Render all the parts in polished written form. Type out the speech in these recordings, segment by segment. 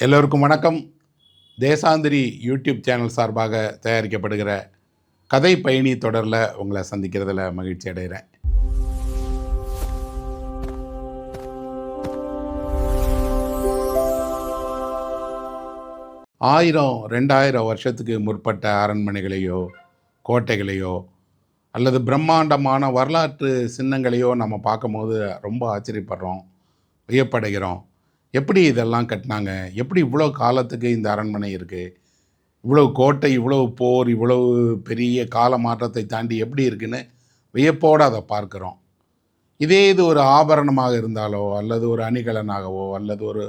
எல்லோருக்கும் வணக்கம். தேசாந்திரி YouTube channel சார்பாக தயாரிக்கப்படுகிற கதை பயணி தொடரில் உங்களை சந்திக்கிறதுல மகிழ்ச்சி அடைகிறேன். ஆயிரம் 2000 வருஷத்துக்கு முற்பட்ட அரண்மனைகளையோ கோட்டைகளையோ அல்லது பிரம்மாண்டமான வரலாற்று சின்னங்களையோ நம்ம பார்க்கும்போது ரொம்ப ஆச்சரியப்படுறோம், வியப்படைகிறோம். எப்படி இதெல்லாம் கட்டினாங்க? எப்படி இவ்வளோ காலத்துக்கு இந்த அரண்மனை இருக்குது? இவ்வளவு கோட்டை, இவ்வளவு போர், இவ்வளவு பெரிய கால மாற்றத்தை தாண்டி எப்படி இருக்குன்னு வியப்போடு அதை பார்க்குறோம். இதே இது ஒரு ஆபரணமாக இருந்தாலோ அல்லது ஒரு அணிகலனாகவோ அல்லது ஒரு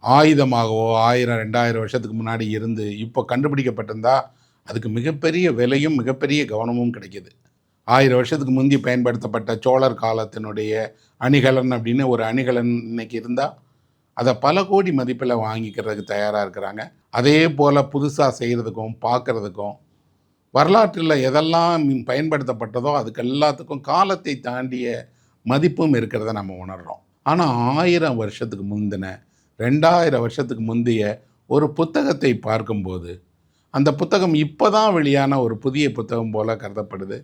ஆயுதமாகவோ 1000 2000 வருஷத்துக்கு முன்னாடி இருந்து இப்போ கண்டுபிடிக்கப்பட்டிருந்தா அதுக்கு மிகப்பெரிய விலையும் மிகப்பெரிய கவனமும் கிடைக்கிது. 1000 வருஷத்துக்கு முந்தி பயன்படுத்தப்பட்ட சோழர் காலத்தினுடைய அணிகலன் அப்படின்னு ஒரு அணிகலன் இன்னைக்கு இருந்தால் அதை பல கோடி மதிப்பில் வாங்கிக்கிறதுக்கு தயாராக இருக்கிறாங்க. அதே போல் புதுசாக செய்கிறதுக்கும் பார்க்குறதுக்கும் வரலாற்றில் எதெல்லாம் பயன்படுத்தப்பட்டதோ அதுக்கு எல்லாத்துக்கும் காலத்தை தாண்டிய மதிப்பும் இருக்கிறத நம்ம உணர்கிறோம். ஆனால் 1000 வருஷத்துக்கு முந்தின 2000 வருஷத்துக்கு முந்தைய ஒரு புத்தகத்தை பார்க்கும்போது அந்த புத்தகம் இப்போ தான் வெளியான ஒரு புதிய புத்தகம் போல் கருதப்படுது.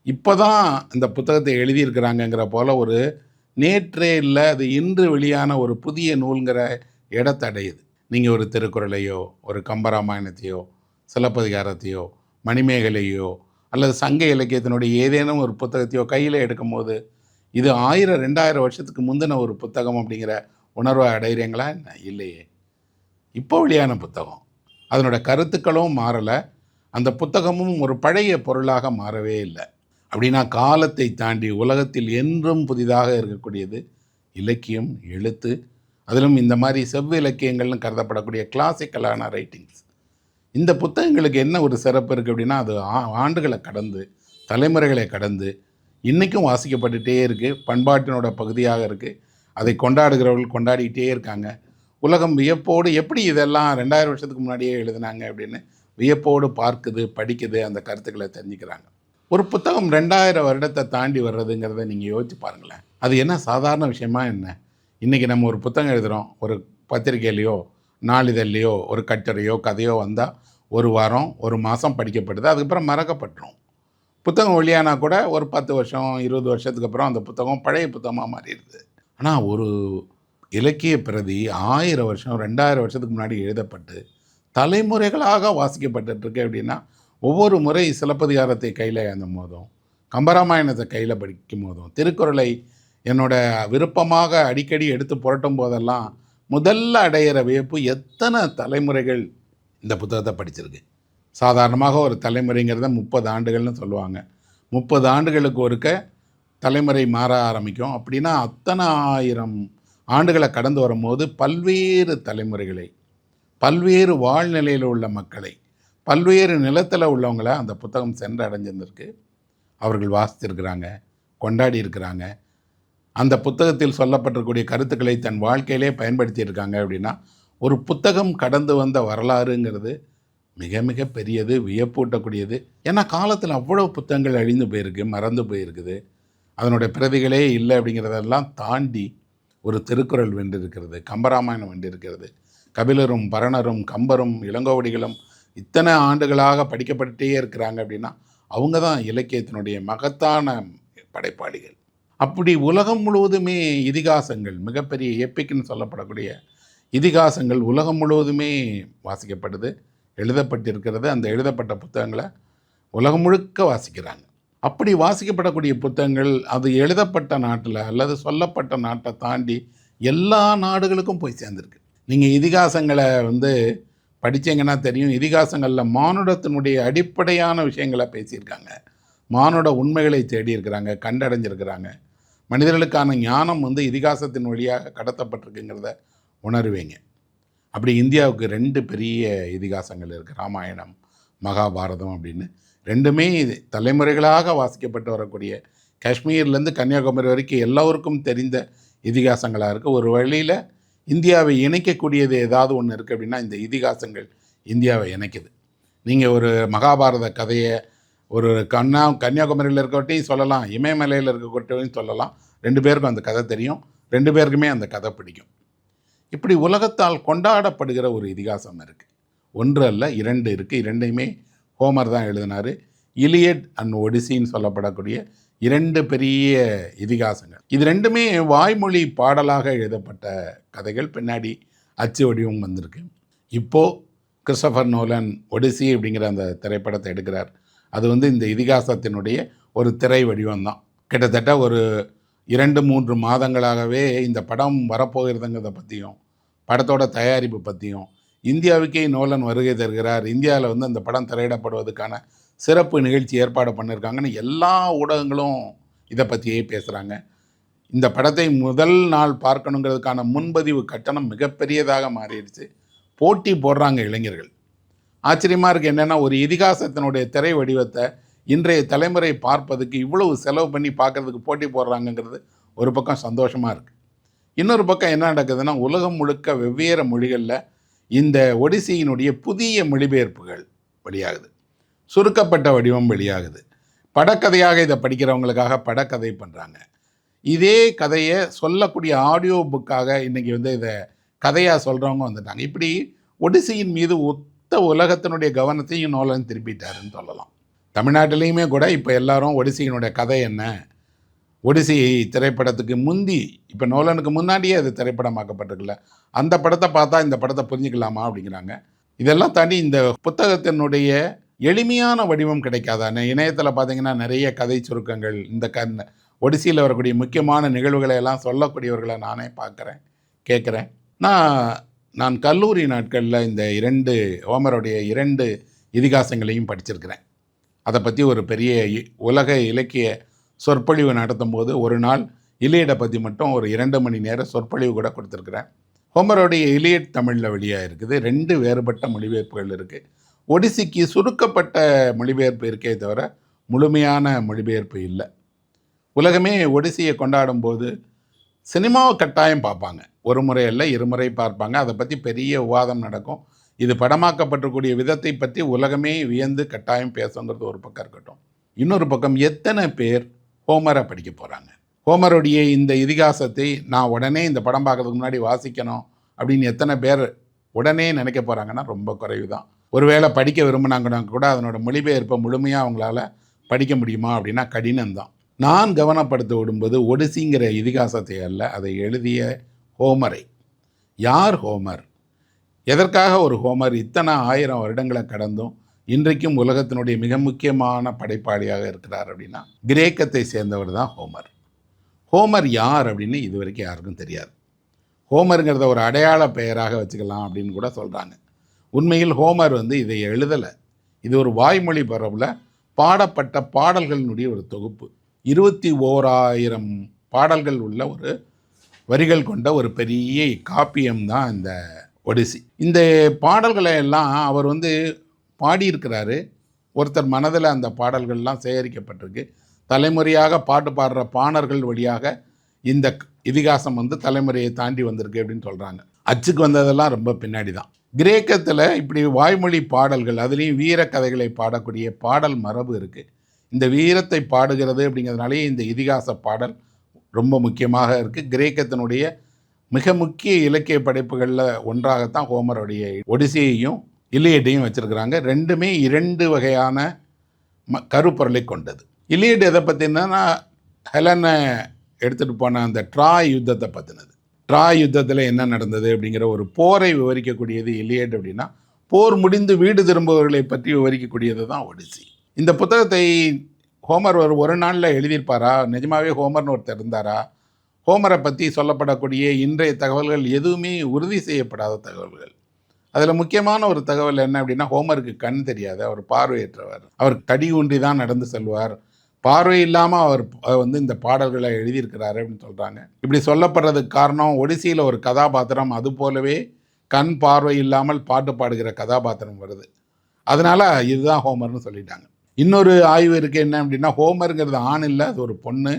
இப்போ தான் இந்த புத்தகத்தை எழுதியிருக்கிறாங்கங்கிற போல் ஒரு நேற்றே இல்லை, அது இன்று வெளியான ஒரு புதிய நூல்கிற இடத்தை அடையுது. நீங்கள் ஒரு திருக்குறளையோ ஒரு கம்பராமாயணத்தையோ சிலப்பதிகாரத்தையோ மணிமேகலையோ அல்லது சங்க இலக்கியத்தினுடைய ஏதேனும் ஒரு புத்தகத்தையோ கையில் எடுக்கும்போது இது 1000 2000 வருஷத்துக்கு முந்தின ஒரு புத்தகம் அப்படிங்கிற உணர்வை அடைகிறீங்களா? என்ன இல்லையே. இப்போ வெளியான புத்தகம், அதனோட கருத்துக்களும் மாறலை, அந்த புத்தகமும் ஒரு பழைய பொருளாக மாறவே இல்லை. அப்படின்னா காலத்தை தாண்டி உலகத்தில் என்றும் புதிதாக இருக்கக்கூடியது இலக்கியம், எழுத்து. அதிலும் இந்த மாதிரி செவ்வு இலக்கியங்கள்னு கருதப்படக்கூடிய கிளாசிக்கலான ரைட்டிங்ஸ். இந்த புத்தகங்களுக்கு என்ன ஒரு சிறப்பு இருக்குது அப்படின்னா, அது ஆண்டுகளை கடந்து தலைமுறைகளை கடந்து இன்றைக்கும் வாசிக்கப்பட்டுகிட்டே இருக்குது, பண்பாட்டினோட பகுதியாக இருக்குது. அதை கொண்டாடுகிறவர்கள் கொண்டாடிக்கிட்டே இருக்காங்க. உலகம் வியப்போடு எப்படி இதெல்லாம் 2000 வருஷத்துக்கு முன்னாடியே எழுதினாங்க அப்படின்னு வியப்போடு பார்க்குது, படிக்குது, அந்த கருத்துக்களை தெரிஞ்சுக்கிறாங்க. ஒரு புத்தகம் 2000 வருடத்தை தாண்டி வர்றதுங்கிறத நீங்கள் யோசிச்சு பாருங்களேன். அது என்ன சாதாரண விஷயமா என்ன? இன்றைக்கி நம்ம ஒரு புத்தகம் எழுதுகிறோம், ஒரு பத்திரிகையிலையோ நாளிதழ்லையோ ஒரு கட்டுரையோ கதையோ வந்தால் ஒரு வாரம் ஒரு மாதம் படிக்கப்படுது, அதுக்கப்புறம் மறக்கப்பட்டுரும். புத்தகம் வெளியானா கூட ஒரு 10 வருஷம் 20 வருஷத்துக்கு அப்புறம் அந்த புத்தகம் பழைய புத்தகமாக மாறிடுது. ஆனால் ஒரு இலக்கிய பிரதி 1000 வருஷம் 2000 வருஷத்துக்கு முன்னாடி எழுதப்பட்டு தலைமுறைகளாக வாசிக்கப்பட்டுருக்கு அப்படின்னா, ஒவ்வொரு முறை சிலப்பதிகாரத்தை கையில் ஏந்தும் போதும் கம்பராமாயணத்தை கையில் படிக்கும் போதும் திருக்குறளை என்னோட விருப்பமாக அடிக்கடி எடுத்து புரட்டும் போதெல்லாம் முதல்ல அடையிற வியப்பு எத்தனை தலைமுறைகள் இந்த புத்தகத்தை படிச்சிருக்கு. சாதாரணமாக ஒரு தலைமுறைங்கிறத 30 ஆண்டுகள்னு சொல்லுவாங்க. 30 ஆண்டுகளுக்கு ஒருக்க தலைமுறை மாற ஆரம்பிக்கும். அப்படின்னா அத்தனை 1000 ஆண்டுகளை கடந்து வரும்போது பல்வேறு தலைமுறைகளை, பல்வேறு வாழ்நிலையில் உள்ள மக்களை, பல்வேறு நிலத்தில் உள்ளவங்களை அந்த புத்தகம் சென்று அடைஞ்சிருந்திருக்கு. அவர்கள் வாசித்திருக்கிறாங்க, கொண்டாடி இருக்கிறாங்க. அந்த புத்தகத்தில் சொல்லப்பட்டிருக்கக்கூடிய கருத்துக்களை தன் வாழ்க்கையிலே பயன்படுத்தியிருக்காங்க. அப்படின்னா ஒரு புத்தகம் கடந்து வந்த வரலாறுங்கிறது மிக மிக பெரியது, வியப்பூட்டக்கூடியது. ஏன்னா காலத்தில் அவ்வளோ புத்தகங்கள் அழிந்து போயிருக்கு, மறந்து போயிருக்குது, அதனுடைய பிரதிகளே இல்லை. அப்படிங்கிறதெல்லாம் தாண்டி ஒரு திருக்குறள் வென்றிருக்கிறது, கம்பராமாயணம் வென்றிருக்கிறது, கபிலரும் பரணரும் கம்பரும் இளங்கோவடிகளும் இத்தனை ஆண்டுகளாக படிக்கப்பட்டே இருக்கிறாங்க. அப்படின்னா அவங்க தான் இலக்கியத்தினுடைய மகத்தான படைப்பாளிகள். அப்படி உலகம் முழுவதுமே இதிகாசங்கள், மிகப்பெரிய எப்பிக்னு சொல்லப்படக்கூடிய இதிகாசங்கள் உலகம் முழுவதுமே வாசிக்கப்படுது, எழுதப்பட்டிருக்கிறது. அந்த எழுதப்பட்ட புத்தகங்களை உலகம் முழுக்க வாசிக்கிறாங்க. அப்படி வாசிக்கப்படக்கூடிய புத்தகங்கள் அது எழுதப்பட்ட நாட்டில் அல்லது சொல்லப்பட்ட நாட்டை தாண்டி எல்லா நாடுகளுக்கும் போய் சேர்ந்துருக்கு. நீங்கள் இதிகாசங்களை படித்தீங்கன்னா தெரியும், இதிகாசங்களில் மானுடத்தினுடைய அடிப்படையான விஷயங்களை பேசியிருக்காங்க, மானுட உண்மைகளை தேடியிருக்கிறாங்க, கண்டடைஞ்சிருக்கிறாங்க. மனிதர்களுக்கான ஞானம் இதிகாசத்தின் வழியாக கடத்தப்பட்டிருக்குங்கிறத உணர்வீங்க. அப்படி இந்தியாவுக்கு 2 பெரிய இதிகாசங்கள் இருக்குது, ராமாயணம் மகாபாரதம் அப்படின்னு. ரெண்டுமே தலைமுறைகளாக வாசிக்கப்பட்டு வரக்கூடிய, காஷ்மீர்லேருந்து கன்னியாகுமரி வரைக்கும் எல்லோருக்கும் தெரிந்த இதிகாசங்களாக இருக்குது. ஒரு வழியில் இந்தியாவை இணைக்கக்கூடியது ஏதாவது ஒன்று இருக்குது அப்படின்னா இந்த இதிகாசங்கள் இந்தியாவை இணைக்குது. நீங்கள் ஒரு மகாபாரத கதையை ஒரு கன்னியாகுமரியில் இருக்கவட்டையும் சொல்லலாம், இமயமலையில் இருக்கவட்டையும் சொல்லலாம். 2 பேருக்கும் அந்த கதை தெரியும், 2 பேருக்குமே அந்த கதை பிடிக்கும். இப்படி உலகத்தால் கொண்டாடப்படுகிற ஒரு இதிகாசம் இருக்குது. ஒன்று அல்ல, 2 இருக்குது. 2யுமே ஹோமர் தான் எழுதினார். இலியட் அண்ட் ஒடிசின்னு சொல்லப்படக்கூடிய 2 பெரிய இதிகாசங்கள். இது 2மே வாய்மொழி பாடலாக எழுதப்பட்ட கதைகள். பின்னாடி அச்சு வடிவம் வந்திருக்கு. இப்போது கிறிஸ்டோபர் நோலன் ஒடிசி அப்படிங்கிற அந்த திரைப்படத்தை எடுக்கிறார். அது இந்த இதிகாசத்தினுடைய ஒரு திரை வடிவம் தான். கிட்டத்தட்ட ஒரு 2-3 மாதங்களாகவே இந்த படம் வரப்போகிறதுங்கிறத பற்றியும், படத்தோட தயாரிப்பு பற்றியும், இந்தியாவுக்கே நோலன் வருகை தருகிறார், இந்தியாவில் அந்த படம் திரையிடப்படுவதற்கான சிறப்பு நிகழ்ச்சி ஏற்பாடு பண்ணியிருக்காங்கன்னு எல்லா ஊடகங்களும் இதை பற்றியே பேசுகிறாங்க. இந்த படத்தை முதல் நாள் பார்க்கணுங்கிறதுக்கான முன்பதிவு கட்டணம் மிகப்பெரியதாக மாறிடுச்சு. போட்டி போடுறாங்க இளைஞர்கள். ஆச்சரியமாக இருக்குது என்னென்னா, ஒரு இதிகாசத்தினுடைய திரை வடிவத்தை இன்றைய தலைமுறை பார்ப்பதுக்கு இவ்வளவு செலவு பண்ணி பார்க்குறதுக்கு போட்டி போடுறாங்கங்கிறது ஒரு பக்கம் சந்தோஷமாக இருக்குது. இன்னொரு பக்கம் என்ன நடக்குதுன்னா, உலகம் முழுக்க வெவ்வேறு மொழிகளில் இந்த ஒடிசியினுடைய புதிய மொழிபெயர்ப்புகள் வெளியாகுது. சுருக்கப்பட்ட வடிவம் வெளியாகுது. படக்கதையாக இதை படிக்கிறவங்களுக்காக படக்கதை பண்ணுறாங்க. இதே கதையை சொல்லக்கூடிய ஆடியோ புக்காக இன்றைக்கி இதை கதையாக சொல்கிறவங்க வந்துட்டாங்க. இப்படி ஒடிசியின் மீது ஒத்த உலகத்தினுடைய கவனத்தையும் நோலன் திருப்பிட்டாருன்னு சொல்லலாம். தமிழ்நாட்டிலையுமே கூட இப்போ எல்லாரும் ஒடிசியினுடைய கதை என்ன, ஒடிசி திரைப்படத்துக்கு முந்தி, இப்போ நோலனுக்கு முன்னாடியே அது திரைப்படமாக்கப்பட்டிருக்குல்ல, அந்த படத்தை பார்த்தா இந்த படத்தை புரிஞ்சுக்கலாமா அப்படிங்கிறாங்க. இதெல்லாம் தாண்டி இந்த புத்தகத்தினுடைய எளிமையான வடிவம் கிடைக்காதானே. இணையத்தில் பார்த்தீங்கன்னா நிறைய கதை சுருக்கங்கள், இந்த ஒடிசியில் வரக்கூடிய முக்கியமான நிகழ்வுகளை எல்லாம் சொல்லக்கூடியவர்களை நானே பார்க்குறேன், கேட்குறேன். நான் கல்லூரி நாட்களில் இந்த 2 ஹோமருடைய 2 இதிகாசங்களையும் படிச்சிருக்கிறேன். அதை பற்றி ஒரு பெரிய உலக இலக்கிய சொற்பொழிவு நடத்தும் போது ஒரு நாள் இலியடை பற்றி மட்டும் ஒரு 2 மணி நேரம் சொற்பொழிவு கூட கொடுத்துருக்குறேன். ஹோமருடைய இலியட் தமிழில் வெளியாக இருக்குது. 2 வேறுபட்ட மொழிபெயர்ப்புகள் இருக்குது. ஒடிசிக்கு சுருக்கப்பட்ட மொழிபெயர்ப்பு இருக்கே தவிர முழுமையான மொழிபெயர்ப்பு இல்லை. உலகமே ஒடிசியை கொண்டாடும் போது சினிமாவை கட்டாயம் பார்ப்பாங்க. ஒரு முறை அல்ல, 2 முறை பார்ப்பாங்க. அதை பற்றி பெரிய விவாதம் நடக்கும். இது படமாக்கப்பட்டிருக்கூடிய விதத்தை பற்றி உலகமே வியந்து கட்டாயம் பேசுங்கிறது ஒரு பக்கம் இருக்கட்டும். இன்னொரு பக்கம் எத்தனை பேர் ஹோமரை படிக்க போகிறாங்க? ஹோமருடைய இந்த இதிகாசத்தை நான் உடனே இந்த படம் பார்க்கறதுக்கு முன்னாடி வாசிக்கணும் அப்படின்னு எத்தனை பேர் உடனே நினைக்க போகிறாங்கன்னா ரொம்ப குறைவு தான். ஒருவேளை படிக்க விரும்பினாங்கன்னா கூட அதனோட மொழிபெயர்ப்பை முழுமையாக அவங்களால படிக்க முடியுமா அப்படின்னா கடினம்தான். நான் கவனப்படுத்த விடும்போது ஒடிசிங்கிற இதிகாசத்தை அல்ல, அதை எழுதிய ஹோமரை. யார் ஹோமர்? எதற்காக ஒரு ஹோமர் இத்தனை 1000 வருடங்களை கடந்தும் இன்றைக்கும் உலகத்தினுடைய மிக முக்கியமான படைப்பாளியாக இருக்கிறார் அப்படின்னா கிரேக்கத்தை சேர்ந்தவர் தான் ஹோமர். ஹோமர் யார் அப்படின்னு இது வரைக்கும் யாருக்கும் தெரியாது. ஹோமருங்கிறத ஒரு அடையாள பெயராக வச்சுக்கலாம் அப்படின்னு கூட சொல்கிறாங்க. உண்மையில் ஹோமர் இதை எழுதலை. இது ஒரு வாய்மொழி பரவல பாடப்பட்ட பாடல்களினுடைய ஒரு தொகுப்பு. 21,000 பாடல்கள் உள்ள ஒரு வரிகள் கொண்ட ஒரு பெரிய காப்பியம் தான் இந்த ஒடிசி. இந்த பாடல்களை எல்லாம் அவர் பாடியிருக்கிறாரு. ஒருத்தர் மனதில் அந்த பாடல்கள்லாம் சேகரிக்கப்பட்டிருக்கு. தலைமுறையாக பாட்டு பாடுற பாணர்கள் வழியாக இந்த இதிகாசம் தலைமுறையை தாண்டி வந்திருக்கு அப்படின்னு சொல்கிறாங்க. அச்சுக்கு வந்ததெல்லாம் ரொம்ப பின்னாடி தான். கிரேக்கத்தில் இப்படி வாய்மொழி பாடல்கள், அதுலேயும் வீர கதைகளை பாடக்கூடிய பாடல் மரபு இருக்குது. இந்த வீரத்தை பாடுகிறது அப்படிங்கிறதுனாலே இந்த இதிகாச பாடல் ரொம்ப முக்கியமாக இருக்குது. கிரேக்கத்தினுடைய மிக முக்கிய இலக்கிய படைப்புகளில் ஒன்றாகத்தான் ஹோமருடைய ஒடிசியையும் இலியடையும் வச்சுருக்கிறாங்க. 2மே 2 வகையான கருப்பொருளை கொண்டது. இலியட் எதை பற்றினா ஹெலனை எடுத்துகிட்டு போன அந்த ட்ராய் யுத்தத்தை பற்றினது. ட்ராய் யுத்தத்தில் என்ன நடந்தது அப்படிங்கிற ஒரு போரை விவரிக்கக்கூடியது இலியட். அப்படின்னா போர் முடிந்து வீடு திரும்புபவர்களை பற்றி விவரிக்கக்கூடியது தான் ஒடிசி. இந்த புத்தகத்தை ஹோமர் ஒரு நாளில் எழுதியிருப்பாரா? நிஜமாகவே ஹோமர்னு ஒருத்தர் இருந்தாரா? ஹோமரை பற்றி சொல்லப்படக்கூடிய இன்றைய தகவல்கள் எதுவுமே உறுதி செய்யப்படாத தகவல்கள். அதில் முக்கியமான ஒரு தகவல் என்ன அப்படின்னா, ஹோமருக்கு கண் தெரியாது, அவர் பார்வையற்றவர். அவர் தடி ஊன்றி தான் நடந்து செல்வார். பார்வை இல்லாமல் அவர் இந்த பாடல்களை எழுதியிருக்கிறாரு அப்படின்னு சொல்கிறாங்க. இப்படி சொல்லப்படுறதுக்கு காரணம், ஒடிசியில் ஒரு கதாபாத்திரம் அது போலவே கண் பார்வை இல்லாமல் பாட்டு பாடுகிற கதாபாத்திரம் வருது. அதனால் இதுதான் ஹோமர்னு சொல்லிட்டாங்க. இன்னொரு ஆய்வு இருக்குது. என்ன அப்படின்னா, ஹோமருங்கிறது ஆண் இல்லை, அது ஒரு பொண்ணு.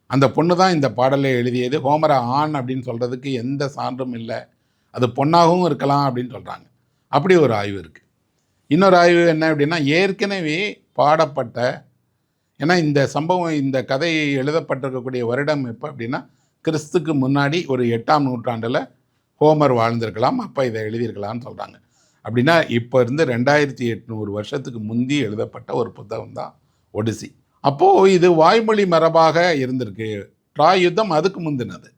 அந்த பொண்ணு தான் இந்த பாடலை எழுதியது. ஹோமரை ஆண் அப்படின்னு சொல்கிறதுக்கு எந்த சான்றும் இல்லை, அது பொண்ணாகவும் இருக்கலாம் அப்படின்னு சொல்கிறாங்க. அப்படி ஒரு ஆய்வு இருக்குது. இன்னொரு ஆய்வு என்ன அப்படின்னா, ஏற்கனவே பாடப்பட்ட, ஏன்னா இந்த சம்பவம், இந்த கதை எழுதப்பட்டிருக்கக்கூடிய வருடம் எப்போ அப்படின்னா கிறிஸ்துக்கு முன்னாடி ஒரு 8ஆம் நூற்றாண்டில் ஹோமர் வாழ்ந்திருக்கலாம், அப்போ இதை எழுதியிருக்கலாம்னு சொல்கிறாங்க. அப்படின்னா இப்போ இருந்து 2800 வருஷத்துக்கு முந்தி எழுதப்பட்ட ஒரு புத்தகம் தான் ஒடிசி. அப்போது இது வாய்மொழி மரபாக இருந்திருக்கு. ட்ராய் யுத்தம் அதுக்கு முந்தினது.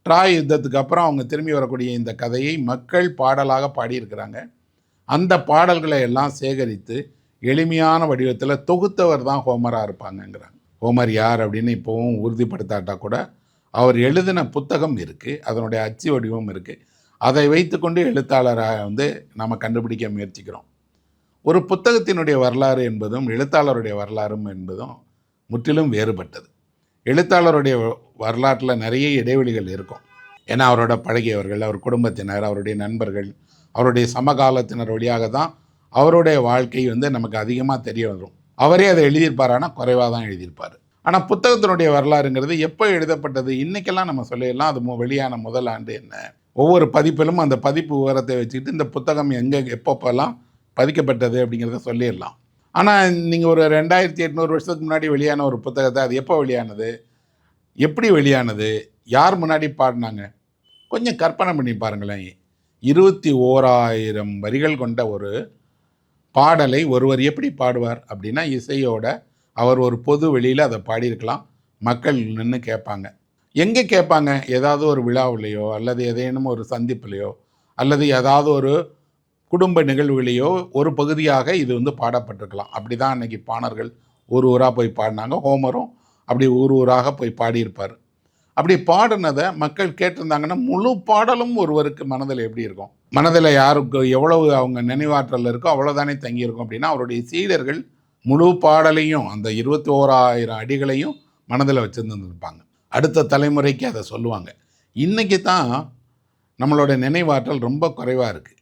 ட்ராய் யுத்தத்துக்கு அப்புறம் அவங்க திரும்பி வரக்கூடிய இந்த கதையை மக்கள் பாடலாக பாடியிருக்கிறாங்க. அந்த பாடல்களை எல்லாம் சேகரித்து எளிமையான வடிவத்தில் தொகுத்தவர் தான் ஹோமராக இருப்பாங்கங்கிறாங்க. ஹோமர் யார் அப்படின்னு இப்போவும் உறுதிப்படுத்தாட்டா கூட அவர் எழுதின புத்தகம் இருக்குது, அதனுடைய அச்சு வடிவம் இருக்குது. அதை வைத்துக்கொண்டு எழுத்தாளராக நம்ம கண்டுபிடிக்க முயற்சிக்கிறோம். ஒரு புத்தகத்தினுடைய வரலாறு என்பதும் எழுத்தாளருடைய வரலாறும் என்பதும் முற்றிலும் வேறுபட்டது. எழுத்தாளருடைய வரலாற்றில் நிறைய இடைவெளிகள் இருக்கும். ஏன்னா அவரோட பழகியவர்கள், அவர் குடும்பத்தினர், அவருடைய நண்பர்கள், அவருடைய சமகாலத்தினர் வழியாக தான் அவருடைய வாழ்க்கை நமக்கு அதிகமாக தெரிய வரும். அவரே அதை எழுதியிருப்பாரானா குறைவாக தான் எழுதியிருப்பார். ஆனால் புத்தகத்தினுடைய வரலாறுங்கிறது எப்போ எழுதப்பட்டது இன்றைக்கெல்லாம் நம்ம சொல்லிடலாம். அது வெளியான முதல் ஆண்டு என்ன, ஒவ்வொரு பதிப்பிலும் அந்த பதிப்பு விவரத்தை வச்சுக்கிட்டு இந்த புத்தகம் எங்கே எப்பப்பெல்லாம் பதிக்கப்பட்டது அப்படிங்கிறத சொல்லிடலாம். ஆனால் நீங்கள் ஒரு 2800 வருஷத்துக்கு முன்னாடி வெளியான ஒரு புத்தகத்தை அது எப்போ வெளியானது, எப்படி வெளியானது, யார் முன்னாடி பாடினாங்க, கொஞ்சம் கற்பனை பண்ணி பாருங்களேன். 21,000 வரிகள் கொண்ட ஒரு பாடலை ஒருவர் எப்படி பாடுவார் அப்படின்னா, இசையோட அவர் ஒரு பொது வெளியில் அதை பாடியிருக்கலாம். மக்கள் நின்று கேட்பாங்க. எங்கே கேட்பாங்க? ஏதாவது ஒரு விழாவிலையோ அல்லது ஏதேனும் ஒரு சந்திப்புலையோ அல்லது ஏதாவது ஒரு குடும்ப நிகழ்வுகளையோ ஒரு பகுதியாக இது பாடப்பட்டிருக்கலாம். அப்படி தான் அன்றைக்கி பாணர்கள் ஊர் ஊராக போய் பாடினாங்க. ஹோமரும் அப்படி ஊர் ஊராக போய் பாடியிருப்பார். அப்படி பாடினதை மக்கள் கேட்டிருந்தாங்கன்னா முழு பாடலும் ஒருவருக்கு மனதில் எப்படி இருக்கும்? மனதில் யாருக்கு எவ்வளவு அவங்க நினைவாற்றல் இருக்கோ அவ்வளோதானே தங்கியிருக்கும். அப்படின்னா அவருடைய சீடர்கள் முழு பாடலையும் அந்த 21,000 அடிகளையும் மனதில் வச்சுருந்துருப்பாங்க. அடுத்த தலைமுறைக்கு அதை சொல்லுவாங்க. இன்றைக்கி தான் நம்மளோட நினைவாற்றல் ரொம்ப குறைவாக இருக்குது.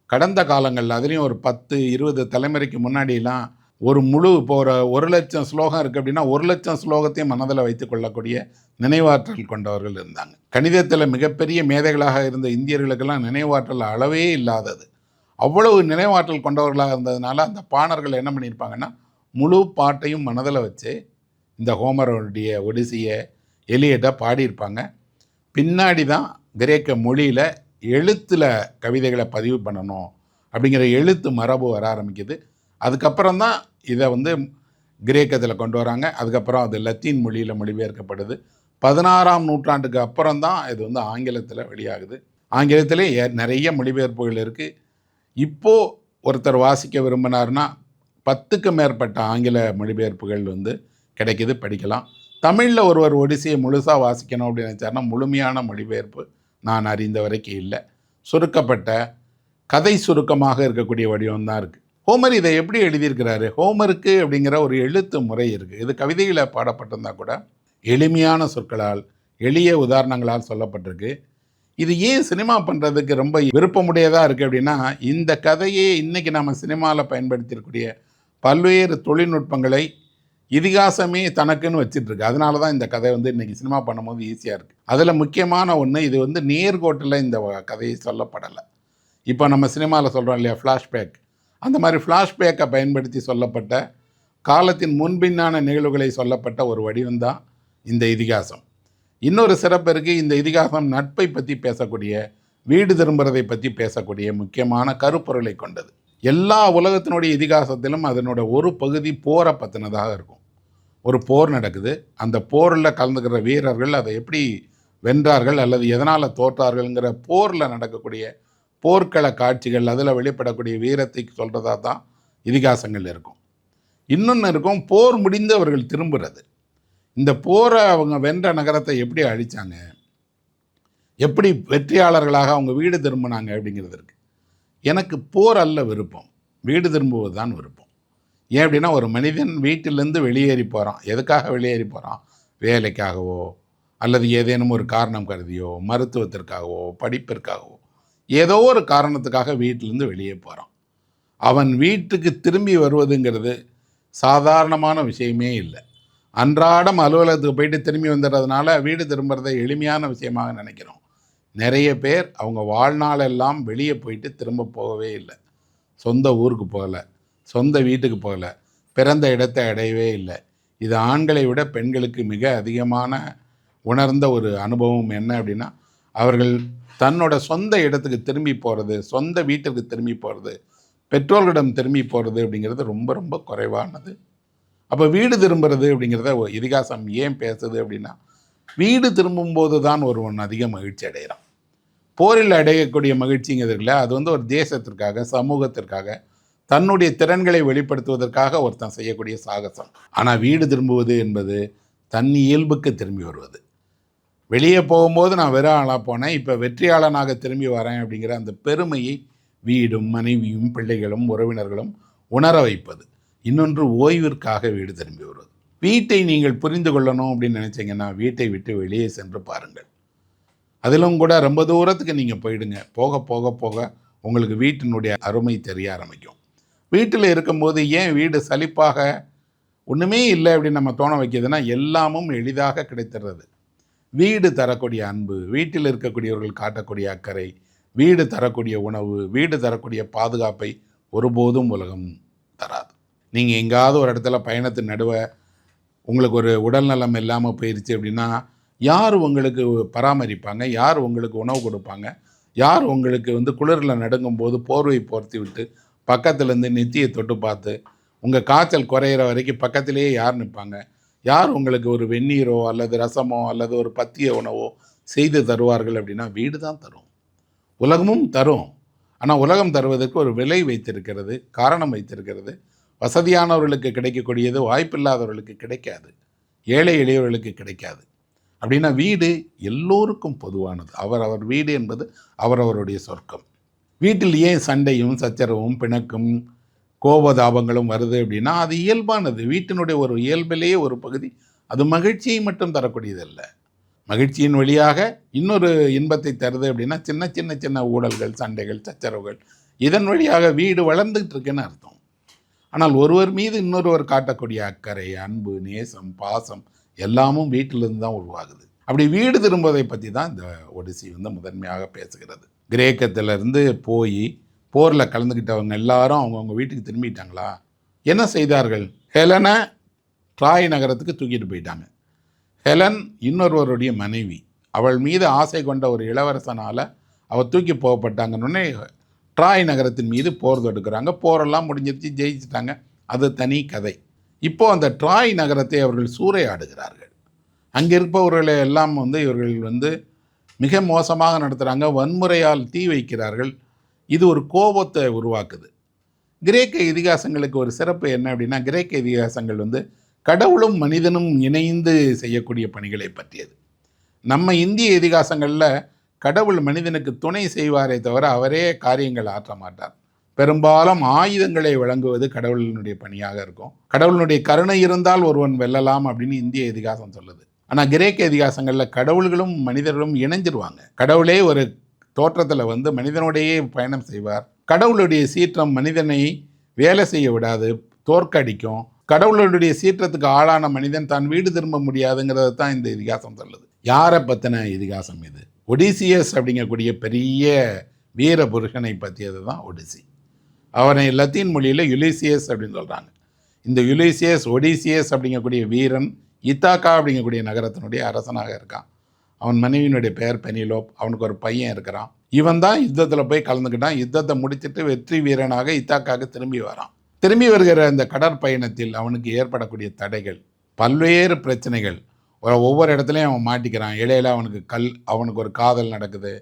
கடந்த காலங்களில் அதுலேயும் ஒரு 10-20 தலைமுறைக்கு முன்னாடிலாம் ஒரு முழு இப்போ ஒரு 1,00,000 ஸ்லோகம் இருக்குது அப்படின்னா 1,00,000 ஸ்லோகத்தையும் மனதில் வைத்து கொள்ளக்கூடிய நினைவாற்றல் கொண்டவர்கள் இருந்தாங்க. கணிதத்தில் மிகப்பெரிய மேதைகளாக இருந்த இந்தியர்களுக்கெல்லாம் நினைவாற்றல் அளவே இல்லாதது. அவ்வளவு நினைவாற்றல் கொண்டவர்களாக இருந்ததுனால அந்த பாணர்கள் என்ன பண்ணியிருப்பாங்கன்னா முழு பாட்டையும் மனதில் வச்சு இந்த ஹோமருடைய ஒடிசியை எலியட்டை பாடியிருப்பாங்க. பின்னாடி தான் கிரேக்க மொழியில் எழுத்தில் கவிதைகளை பதிவு பண்ணணும் அப்படிங்கிற எழுத்து மரபு வர ஆரம்பிக்குது. அதுக்கப்புறம் தான் இதை கிரேக்கத்தில் கொண்டு வராங்க. அதுக்கப்புறம் அது லத்தீன் மொழியில் மொழிபெயர்க்கப்படுது. 16ஆம் நூற்றாண்டுக்கு அப்புறம் தான் இது ஆங்கிலத்தில் வெளியாகுது. ஆங்கிலத்திலே நிறைய மொழிபெயர்ப்புகள் இருக்குது. இப்போது ஒருத்தர் வாசிக்க விரும்பினார்னா 10க்கு மேற்பட்ட ஆங்கில மொழிபெயர்ப்புகள் கிடைக்கிது, படிக்கலாம். தமிழில் ஒருவர் ஒடிசியை முழுசாக வாசிக்கணும் அப்படின்னு நினச்சார்னா முழுமையான மொழிபெயர்ப்பு நான் அறிந்த வரைக்கும் இல்லை. சுருக்கப்பட்ட கதை சுருக்கமாக இருக்கக்கூடிய வடிவம் தான் இருக்குது. ஹோமர் இதை எப்படி எழுதியிருக்கிறாரு? ஹோமருக்கு அப்படிங்கிற ஒரு எழுத்து முறை இருக்குது. இது கவிதையில் பாடப்பட்டிருந்தால் கூட எளிமையான சொற்களால் எளிய உதாரணங்களால் சொல்லப்பட்டிருக்கு. இது ஏன் சினிமா பண்ணுறதுக்கு ரொம்ப விருப்பமுடையதாக இருக்குது அப்படின்னா, இந்த கதையே இன்றைக்கி நம்ம சினிமாவில் பயன்படுத்தியிருக்கக்கூடிய பல்வேறு தொழில்நுட்பங்களை இதிகாசமே தனக்குன்னு வச்சிட்ருக்கு. அதனால தான் இந்த கதை இன்றைக்கி சினிமா பண்ணும்போது ஈஸியாக இருக்குது. அதில் முக்கியமான ஒன்று, இது நேர்கோட்டில் இந்த கதையை சொல்லப்படலை. இப்போ நம்ம சினிமாவில் சொல்கிறோம் இல்லையா, ஃப்ளாஷ்பேக். அந்த மாதிரி ஃப்ளாஷ்பேக்கை பயன்படுத்தி சொல்லப்பட்ட காலத்தின் முன்பின்னான நிகழ்வுகளை சொல்லப்பட்ட ஒரு வடிவம்தான் இந்த இதிகாசம். இன்னொரு சிறப்பு இருக்குது. இந்த இதிகாசம் நட்பை பற்றி பேசக்கூடிய, வீடு திரும்புறதை பற்றி பேசக்கூடிய முக்கியமான கருப்பொருளை கொண்டது. எல்லா உலகத்தினுடைய இதிகாசத்திலும் அதனோட ஒரு பகுதி போரை பற்றினதாக இருக்கும். ஒரு போர் நடக்குது, அந்த போரில் கலந்துக்கிற வீரர்கள் அதை எப்படி வென்றார்கள் அல்லது எதனால் தோற்றார்கள்ங்கிற போரில் நடக்கக்கூடிய போர்க்கள காட்சிகள், அதில் வெளிப்படக்கூடிய வீரத்தை சொல்கிறதா தான் இதிகாசங்கள் இருக்கும். இன்னொன்று இருக்கும், போர் முடிந்து அவர்கள் திரும்புகிறது. இந்த போரை அவங்க வென்ற நகரத்தை எப்படி அழித்தாங்க, எப்படி வெற்றியாளர்களாக அவங்க வீடு திரும்பினாங்க அப்படிங்கிறது இருக்குது. எனக்கு போர் அல்ல விருப்பம், வீடு திரும்புவது தான் விருப்பம். ஏன் அப்படின்னா, ஒரு மனிதன் வீட்டிலேருந்து வெளியேறி போகிறான். எதுக்காக வெளியேறி போகிறான்? வேலைக்காகவோ அல்லது ஏதேனும் ஒரு காரணம் கருதியோ, மருத்துவத்திற்காகவோ, படிப்பிற்காகவோ, ஏதோ ஒரு காரணத்துக்காக வீட்டிலேருந்து வெளியே போகிறான். அவன் வீட்டுக்கு திரும்பி வருவதுங்கிறது சாதாரணமான விஷயமே இல்லை. அன்றாடம் அலுவலகத்துக்கு போயிட்டு திரும்பி வந்துடுறதுனால வீடு திரும்புறதை எளிமையான விஷயமாக நினைக்கிறோம். நிறைய பேர் அவங்க வாழ்நாளெல்லாம் வெளியே போயிட்டு திரும்ப போகவே இல்லை. சொந்த ஊருக்கு போகலை, சொந்த வீட்டுக்கு போகலை, பிறந்த இடத்தை அடையவே இல்லை. இது ஆண்களை விட பெண்களுக்கு மிக அதிகமான உணர்ந்த ஒரு அனுபவம் என்ன அப்படின்னா, அவர்கள் தன்னோட சொந்த இடத்துக்கு திரும்பி போகிறது, சொந்த வீட்டிற்கு திரும்பி போகிறது, பெற்றோர்களிடம் திரும்பி போகிறது அப்படிங்கிறது ரொம்ப ரொம்ப குறைவானது. அப்போ வீடு திரும்புறது அப்படிங்கிறத இதிகாசம் ஏன் பேசுது அப்படின்னா, வீடு திரும்பும்போது தான் ஒருவன் அதிக மகிழ்ச்சி அடைகிறான். போரில் அடையக்கூடிய மகிழ்ச்சிங்கிறதுல அது வந்து ஒரு தேசத்திற்காக, சமூகத்திற்காக, தன்னுடைய திறன்களை வெளிப்படுத்துவதற்காக ஒருத்தன் செய்யக்கூடிய சாகசம். ஆனால் வீடு திரும்புவது என்பது தன் இயல்புக்கு திரும்பி வருவது. வெளியே போகும்போது நான் வெறும் ஆளாக போனேன், இப்போ வெற்றியாளனாக திரும்பி வரேன் அப்படிங்கிற அந்த பெருமையை வீடும் மனைவியும் பிள்ளைகளும் உறவினர்களும் உணர வைப்பது. இன்னொன்று ஓய்விற்காக வீடு திரும்பி வருவது. வீட்டை நீங்கள் புரிந்து கொள்ளணும் அப்படின்னு நினச்சிங்கன்னா வீட்டை விட்டு வெளியே சென்று பாருங்கள். அதிலும் கூட ரொம்ப தூரத்துக்கு நீங்கள் போயிடுங்க. போக போக போக உங்களுக்கு வீட்டினுடைய அருமை தெரிய ஆரம்பிக்கும். வீட்டில் இருக்கும்போது ஏன் வீடு சலிப்பாக ஒன்றுமே இல்லை அப்படின்னு நம்ம தோண வைக்கிதுன்னா, எல்லாமும் எளிதாக கிடைத்துறது. வீடு தரக்கூடிய அன்பு, வீட்டில் இருக்கக்கூடியவர்கள் காட்டக்கூடிய அக்கறை, வீடு தரக்கூடிய உணவு, வீடு தரக்கூடிய பாதுகாப்பை ஒருபோதும் உலகம் தராது. நீங்கள் எங்கேயாவது ஒரு இடத்துல பயணத்தின் நடுவே உங்களுக்கு ஒரு உடல்நலம் இல்லாமல் போயிடுச்சு அப்படின்னா, யார் உங்களுக்கு பராமரிப்பாங்க, யார் உங்களுக்கு உணவு கொடுப்பாங்க, யார் உங்களுக்கு வந்து குளிரில் நடுங்கும்போது போர்வை போர்த்தி விட்டு பக்கத்துலேருந்து நெத்தியை தொட்டு பார்த்து உங்கள் காய்ச்சல் குறையிற வரைக்கும் பக்கத்திலேயே யார் நிற்பாங்க, யார் உங்களுக்கு ஒரு வெந்நீரோ அல்லது ரசமோ அல்லது ஒரு பத்திய உணவோ செய்து தருவார்கள் அப்படின்னா வீடு தான் தரும். உலகமும் தரும். ஆனால் உலகம் தருவதற்கு ஒரு விலை வைத்திருக்கிறது, காரணம் வைத்திருக்கிறது. வசதியானவர்களுக்கு கிடைக்கக்கூடியது வாய்ப்பில்லாதவர்களுக்கு கிடைக்காது, ஏழை எளியவர்களுக்கு கிடைக்காது. அப்படின்னா வீடு எல்லோருக்கும் பொதுவானது. அவர் வீடு என்பது அவரவருடைய சொர்க்கம். வீட்டில் ஏன் சண்டையும் சச்சரவும் பிணக்கும் கோபதாபங்களும் வருது அப்படின்னா அது இயல்பானது. வீட்டினுடைய ஒரு இயல்பிலேயே ஒரு பகுதி அது மகிழ்ச்சியை மட்டும் தரக்கூடியதல்ல. மகிழ்ச்சியின் வழியாக இன்னொரு இன்பத்தை தருது அப்படின்னா சின்ன சின்ன சின்ன ஊழல்கள், சண்டைகள், சச்சரவுகள், இதன் வழியாக வீடு வளர்ந்துகிட்டு இருக்குன்னு அர்த்தம். ஆனால் ஒருவர் மீது இன்னொருவர் காட்டக்கூடிய அக்கறை, அன்பு, நேசம், பாசம் எல்லாமும் வீட்டிலிருந்து தான் உருவாகுது. அப்படி வீடு திரும்புவதை பற்றி தான் இந்த ஒடிசி வந்து முதன்மையாக பேசுகிறது. கிரேக்கத்திலிருந்து போய் போரில் கலந்துக்கிட்டவங்க எல்லாரும் அவங்கவுங்க வீட்டுக்கு திரும்பிட்டாங்களா? என்ன செய்தார்கள்? ஹெலனை ட்ராய் நகரத்துக்கு தூக்கிட்டு போயிட்டாங்க. ஹெலன் இன்னொருவருடைய மனைவி. அவள் மீது ஆசை கொண்ட ஒரு இளவரசனால் அவள் தூக்கி போகப்பட்டாங்கன்னொன்னே ட்ராய் நகரத்தின் மீது போர் தொடுக்கிறாங்க. போரெல்லாம் முடிஞ்சிருச்சு, ஜெயிச்சிட்டாங்க. அது தனி கதை. இப்போது அந்த ட்ராய் நகரத்தை அவர்கள் சூறையாடுகிறார்கள். அங்கே இருப்பவர்களை எல்லாம் வந்து இவர்கள் வந்து மிக மோசமாக நடத்துகிறாங்க, வன்முறையால் தீ வைக்கிறார்கள். இது ஒரு கோபத்தை உருவாக்குது. கிரேக்க இதிகாசங்களுக்கு ஒரு சிறப்பு என்ன அப்படின்னா, கிரேக்க இதிகாசங்கள் வந்து கடவுளும் மனிதனும் இணைந்து செய்யக்கூடிய பணிகளை பற்றியது. நம்ம இந்திய இதிகாசங்களில் கடவுள் மனிதனுக்கு துணை செய்வாரே தவிர அவரே காரியங்கள் ஆற்ற மாட்டார். பெரும்பாலும் ஆயுதங்களை வழங்குவது கடவுளினுடைய பணியாக இருக்கும். கடவுளினுடைய கருணை இருந்தால் ஒருவன் வெல்லலாம் அப்படின்னு இந்திய இதிகாசம் சொல்லுது. ஆனால் கிரேக்க இதிகாசங்களில் கடவுள்களும் மனிதர்களும் இணைஞ்சிருவாங்க. கடவுளே ஒரு தோற்றத்தில் வந்து மனிதனோடையே பயணம் செய்வார். கடவுளுடைய சீற்றம் மனிதனை வேலை செய்ய விடாது, தோற்கடிக்கும். கடவுளுடைய சீற்றத்துக்கு ஆளான மனிதன் தான் வீடு திரும்ப முடியாதுங்கிறது தான் இந்த இதிகாசம் சொல்லுது. யாரை பற்றின இதிகாசம் இது? ஒடிசியஸ் அப்படிங்கக்கூடிய பெரிய வீர புருஷனை பற்றியது தான் ஒடிசி. அவனை லத்தீன் மொழியில் யுலிசியஸ் அப்படின்னு சொல்கிறாங்க. இந்த யுலிசியஸ் ஒடிசியஸ் அப்படிங்கக்கூடிய வீரன் இத்தாக்கா அப்படிங்கக்கூடிய நகரத்தினுடைய அரசனாக இருக்கான். அவன் மனைவியினுடைய பெயர் பெனிலோப். அவனுக்கு ஒரு பையன் இருக்கிறான். இவன் தான் யுத்தத்தில் போய் கலந்துக்கிட்டான். யுத்தத்தை முடிச்சுட்டு வெற்றி வீரனாக இத்தாக்காக திரும்பி வரான். திரும்பி வருகிற அந்த கடற்பயணத்தில் அவனுக்கு ஏற்படக்கூடிய தடைகள், பல்வேறு பிரச்சனைகள். ஒவ்வொரு இடத்துலையும் அவன் மாட்டிக்கிறான். இடையில அவனுக்கு ஒரு காதல் நடக்குது.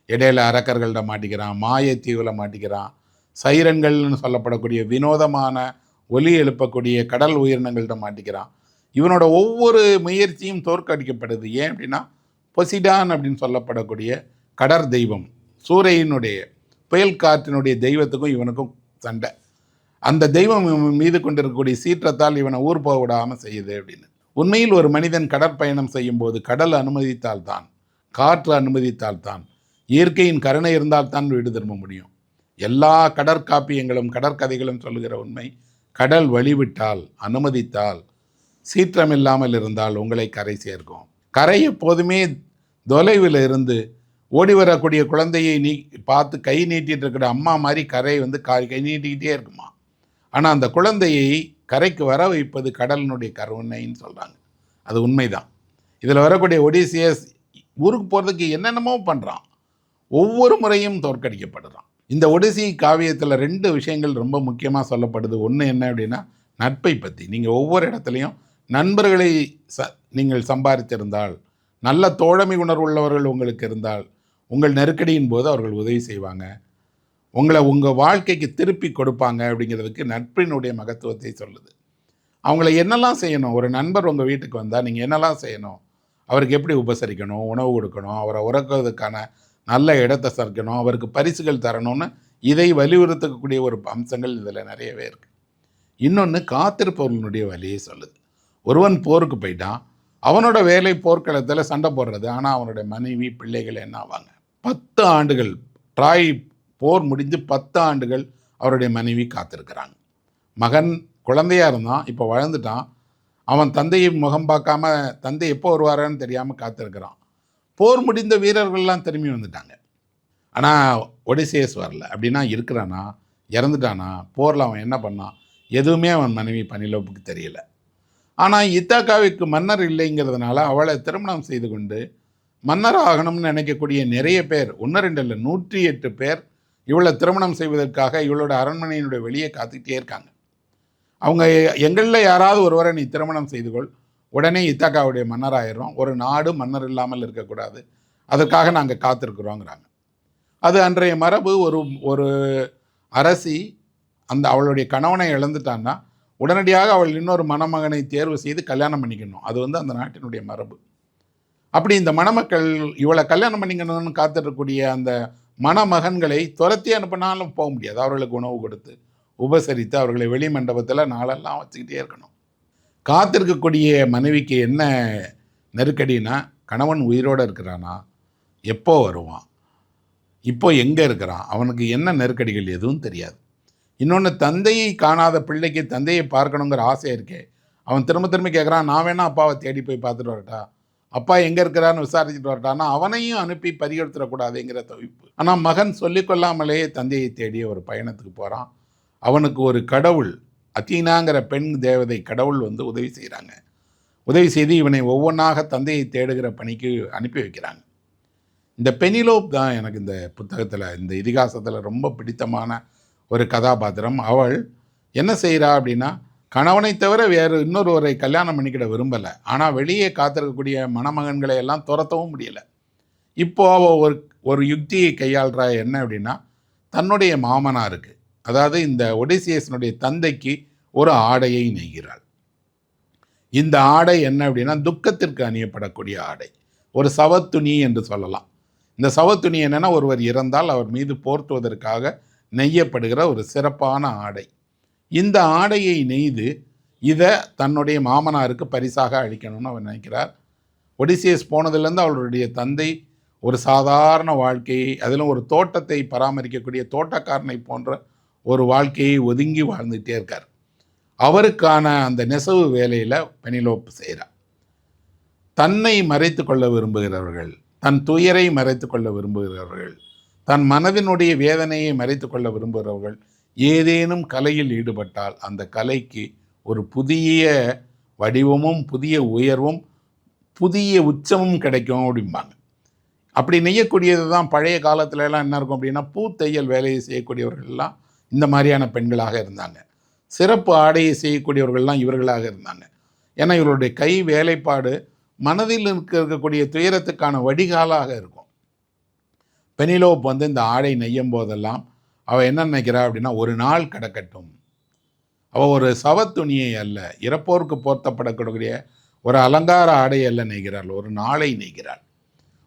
இடையில அரக்கர்கள்ட்ட மாட்டிக்கிறான், மாயத்தீவில் மாட்டிக்கிறான், சைரன்கள்னு சொல்லப்படக்கூடிய வினோதமான ஒலி எழுப்பக்கூடிய கடல் உயிரினங்கள்ட்ட மாட்டிக்கிறான். இவனோட ஒவ்வொரு முயற்சியும் தோற்கடிக்கப்படுது. ஏன் அப்படின்னா பொசிடான் அப்படின்னு சொல்லப்படக்கூடிய கடற் தெய்வம், சூரியனுடைய புயல் காற்றினுடைய தெய்வத்துக்கும் இவனுக்கும் சண்டை. அந்த தெய்வம் இவன் மீது கொண்டிருக்கக்கூடிய சீற்றத்தால் இவனை ஊர் போக விடாமல் செய்யுது அப்படின்னு. உண்மையில் ஒரு மனிதன் கடற்பயணம் செய்யும்போது கடல் அனுமதித்தால்தான், காற்று அனுமதித்தால்தான், இயற்கையின் கருணை இருந்தால்தான் வீடு திரும்ப முடியும். எல்லா கடற்காப்பியங்களும் கடற்கதைகளும் சொல்லுகிற உண்மை, கடல் வழிவிட்டால், அனுமதித்தால், சீற்றம் இல்லாமல் இருந்தால் உங்களை கரை சேர்க்கும். கரை எப்போதுமே தொலைவில் இருந்து ஓடி வரக்கூடிய குழந்தையை பார்த்து கை நீட்டிகிட்டு இருக்கிற அம்மா மாதிரி கரை வந்து கை நீட்டிக்கிட்டே இருக்குமா. ஆனால் அந்த குழந்தையை கரைக்கு வர வைப்பது கடலினுடைய கருணைன்னு சொல்கிறாங்க. அது உண்மைதான். இதில் வரக்கூடிய ஒடிசியஸ் ஊருக்கு போகிறதுக்கு என்னென்னமோ பண்ணுறான். ஒவ்வொரு முறையும் தோற்கடிக்கப்படுறான். இந்த ஒடிசி காவியத்தில் 2 விஷயங்கள் ரொம்ப முக்கியமாக சொல்லப்படுது. ஒன்று என்ன அப்படின்னா, நட்பை பற்றி. நீங்கள் ஒவ்வொரு இடத்துலையும் நண்பர்களை நீங்கள் சம்பாதித்திருந்தால், நல்ல தோழமை உணர்வுள்ளவர்கள் உங்களுக்கு இருந்தால், உங்கள் நெருக்கடியின் போது அவர்கள் உதவி செய்வாங்க. உங்களை உங்கள் வாழ்க்கைக்கு திருப்பி கொடுப்பாங்க அப்படிங்கிறதுக்கு நட்பினுடைய மகத்துவத்தை சொல்லுது. அவங்கள என்னெல்லாம் செய்யணும்? ஒரு நண்பர் உங்கள் வீட்டுக்கு வந்தால் நீங்கள் என்னெல்லாம் செய்யணும்? அவருக்கு எப்படி உபசரிக்கணும், உணவு கொடுக்கணும், அவரை உறக்கிறதுக்கான நல்ல இடத்த சேர்க்கணும், அவருக்கு பரிசுகள் தரணும்னு இதை வலியுறுத்தக்கூடிய ஒரு அம்சங்கள் இதில் நிறையவே இருக்குது. இன்னொன்று காத்திருப்பவர்களுடைய வழியை சொல்லுது. ஒருவன் போருக்கு போயிட்டான், அவனோட வேலை போர்க்களத்தில் சண்டை போடுறது. ஆனால் அவனுடைய மனைவி பிள்ளைகள் என்ன ஆவாங்க? 10 ஆண்டுகள், ட்ராய் போர் முடிஞ்சு 10 ஆண்டுகள் அவருடைய மனைவி காத்திருக்கிறாங்க. மகன் குழந்தையாக இருந்தான், இப்போ வளர்ந்துட்டான். அவன் தந்தையை முகம் பார்க்காம தந்தை எப்போ வருவாரான்னு தெரியாமல் காத்திருக்கிறான். போர் முடிந்த வீரர்கள்லாம் திரும்பி வந்துட்டாங்க. ஆனால் ஒடிசேஸ் வரல. அப்படின்னா இருக்கிறானா, இறந்துட்டானா, போரில் அவன் என்ன பண்ணான், எதுவுமே அவன் மனைவி பனிலோப்புக்கு தெரியல. ஆனால் இத்தாக்காவுக்கு மன்னர் இல்லைங்கிறதுனால அவளை திருமணம் செய்து கொண்டு மன்னர் ஆகணும்னு நினைக்கக்கூடிய நிறைய பேர், 1 2 இல்லை 108 பேர் இவளை திருமணம் செய்வதற்காக இவளோட அரண்மனையினுடைய வெளியே காத்துக்கிட்டே இருக்காங்க. அவங்க எங்களில் யாராவது ஒருவரை நீ திருமணம் செய்து கொள், உடனே இத்தாக்காவுடைய மன்னராயிரும், ஒரு நாடு மன்னர் இல்லாமல் இருக்கக்கூடாது, அதற்காக நாங்கள் காத்திருக்கிறோங்கிறாங்க. அது அன்றைய மரபு. ஒரு அரசி அவளுடைய கணவனை இழந்துட்டான்னா உடனடியாக அவள் இன்னொரு மணமகனை தேர்வு செய்து கல்யாணம் பண்ணிக்கணும். அது அந்த நாட்டினுடைய மரபு. அப்படி இந்த மணமக்கள் இவளை கல்யாணம் பண்ணிக்கணும்னு காத்திருக்கக்கூடிய அந்த மணமகன்களை துரத்தி அனுப்பினாலும் போக முடியாது. அவர்களுக்கு உணவு கொடுத்து உபசரித்து அவர்களை வெளி மண்டபத்தில் நாளெல்லாம் வச்சுக்கிட்டே இருக்கணும். காத்திருக்கக்கூடிய மனைவிக்கு என்ன நெருக்கடினா, கணவன் உயிரோடு இருக்கிறானா, எப்போ வருவான், இப்போ எங்கே இருக்கிறான், அவனுக்கு என்ன நெருக்கடிகள் எதுவும் தெரியாது. இன்னொன்று, தந்தையை காணாத பிள்ளைக்கு தந்தையை பார்க்கணுங்கிற ஆசை இருக்கே, அவன் திரும்ப திரும்ப கேட்குறான், நான் வேணா அப்பாவை தேடி போய் பார்த்துட்டு வரட்டா, அப்பா எங்கே இருக்கிறான்னு விசாரிச்சுட்டு வரட்டான்னா அவனையும் அனுப்பி பறிகொடுத்துடக்கூடாதுங்கிற தவிப்பு. ஆனால் மகன் சொல்லிக்கொள்ளாமலேயே தந்தையை தேடிய ஒரு பயணத்துக்கு போகிறான். அவனுக்கு ஒரு கடவுள், அத்தீனாங்கிற பெண் தேவதை கடவுள் உதவி செய்கிறாங்க. உதவி செய்து இவனை ஒவ்வொன்றாக தந்தையை தேடுகிற பணிக்கு அனுப்பி வைக்கிறாங்க. இந்த பெனிலோப் தான் எனக்கு இந்த புத்தகத்தில், இந்த இதிகாசத்தில் ரொம்ப பிடித்தமான ஒரு கதாபாத்திரம். அவள் என்ன செய்கிறா அப்படின்னா, கணவனை தவிர வேறு இன்னொருவரை கல்யாணம் பண்ணிக்கிட விரும்பலை. ஆனால் வெளியே காத்திருக்கக்கூடிய மணமகன்களை எல்லாம் துரத்தவும் முடியலை. இப்போ அவள் ஒரு யுக்தியை கையாளுறா. என்ன அப்படின்னா, தன்னுடைய மாமனாருக்கு, அதாவது இந்த ஒடிசியஸனுடைய தந்தைக்கு ஒரு ஆடையை நெய்கிறாள். இந்த ஆடை என்ன அப்படின்னா, துக்கத்திற்கு அணியப்படக்கூடிய ஆடை, ஒரு சவத்துணி என்று சொல்லலாம். இந்த சவத்துணி என்னென்னா, ஒருவர் இறந்தால் அவர் மீது போர்த்துவதற்காக நெய்யப்படுகிற ஒரு சிறப்பான ஆடை. இந்த ஆடையை நெய்து இதை தன்னுடைய மாமனாருக்கு பரிசாக அளிக்கணும்னு அவர் நினைக்கிறார். ஒடிசியஸ் போனதுலேருந்து அவருடைய தந்தை ஒரு சாதாரண வாழ்க்கையை, அதிலும் ஒரு தோட்டத்தை பராமரிக்கக்கூடிய தோட்டக்காரனை போன்ற ஒரு வாழ்க்கையை ஒதுங்கி வாழ்ந்துகிட்டே இருக்கார். அவருக்கான அந்த நெசவு வேலையில் பெனிலோப் செய்கிறார். தன்னை மறைத்து கொள்ள விரும்புகிறவர்கள், தன் துயரை மறைத்து கொள்ள விரும்புகிறவர்கள், தன் மனதினுடைய வேதனையை மறைத்து கொள்ள விரும்புகிறவர்கள் ஏதேனும் கலையில் ஈடுபட்டால் அந்த கலைக்கு ஒரு புதிய வடிவமும் புதிய உயர்வும் புதிய உச்சமும் கிடைக்கும் அப்படிம்பாங்க. அப்படி நெய்யக்கூடியது தான் பழைய காலத்துலலாம் என்ன இருக்கும் அப்படின்னா, பூத்தையல் வேலையை செய்யக்கூடியவர்கள்லாம் இந்த மாதிரியான பெண்களாக இருந்தாங்க. சிறப்பு ஆடையை செய்யக்கூடியவர்கள்லாம் இவர்களாக இருந்தாங்க. ஏன்னா இவர்களுடைய கை வேலைப்பாடு மனதில் இருக்கக்கூடிய துயரத்துக்கான வடிகாலாக இருக்கும். பெனிலோப் இந்த ஆடை நெய்யும் போதெல்லாம் அவள் என்ன நினைக்கிறா அப்படின்னா, ஒரு நாள் கிடக்கட்டும். அவள் ஒரு சவத்துணியை அல்ல, இறப்போருக்கு போர்த்தப்படக்கூடிய ஒரு அலங்கார ஆடை அல்ல நெய்கிறாள், ஒரு நாளை நெய்கிறாள்.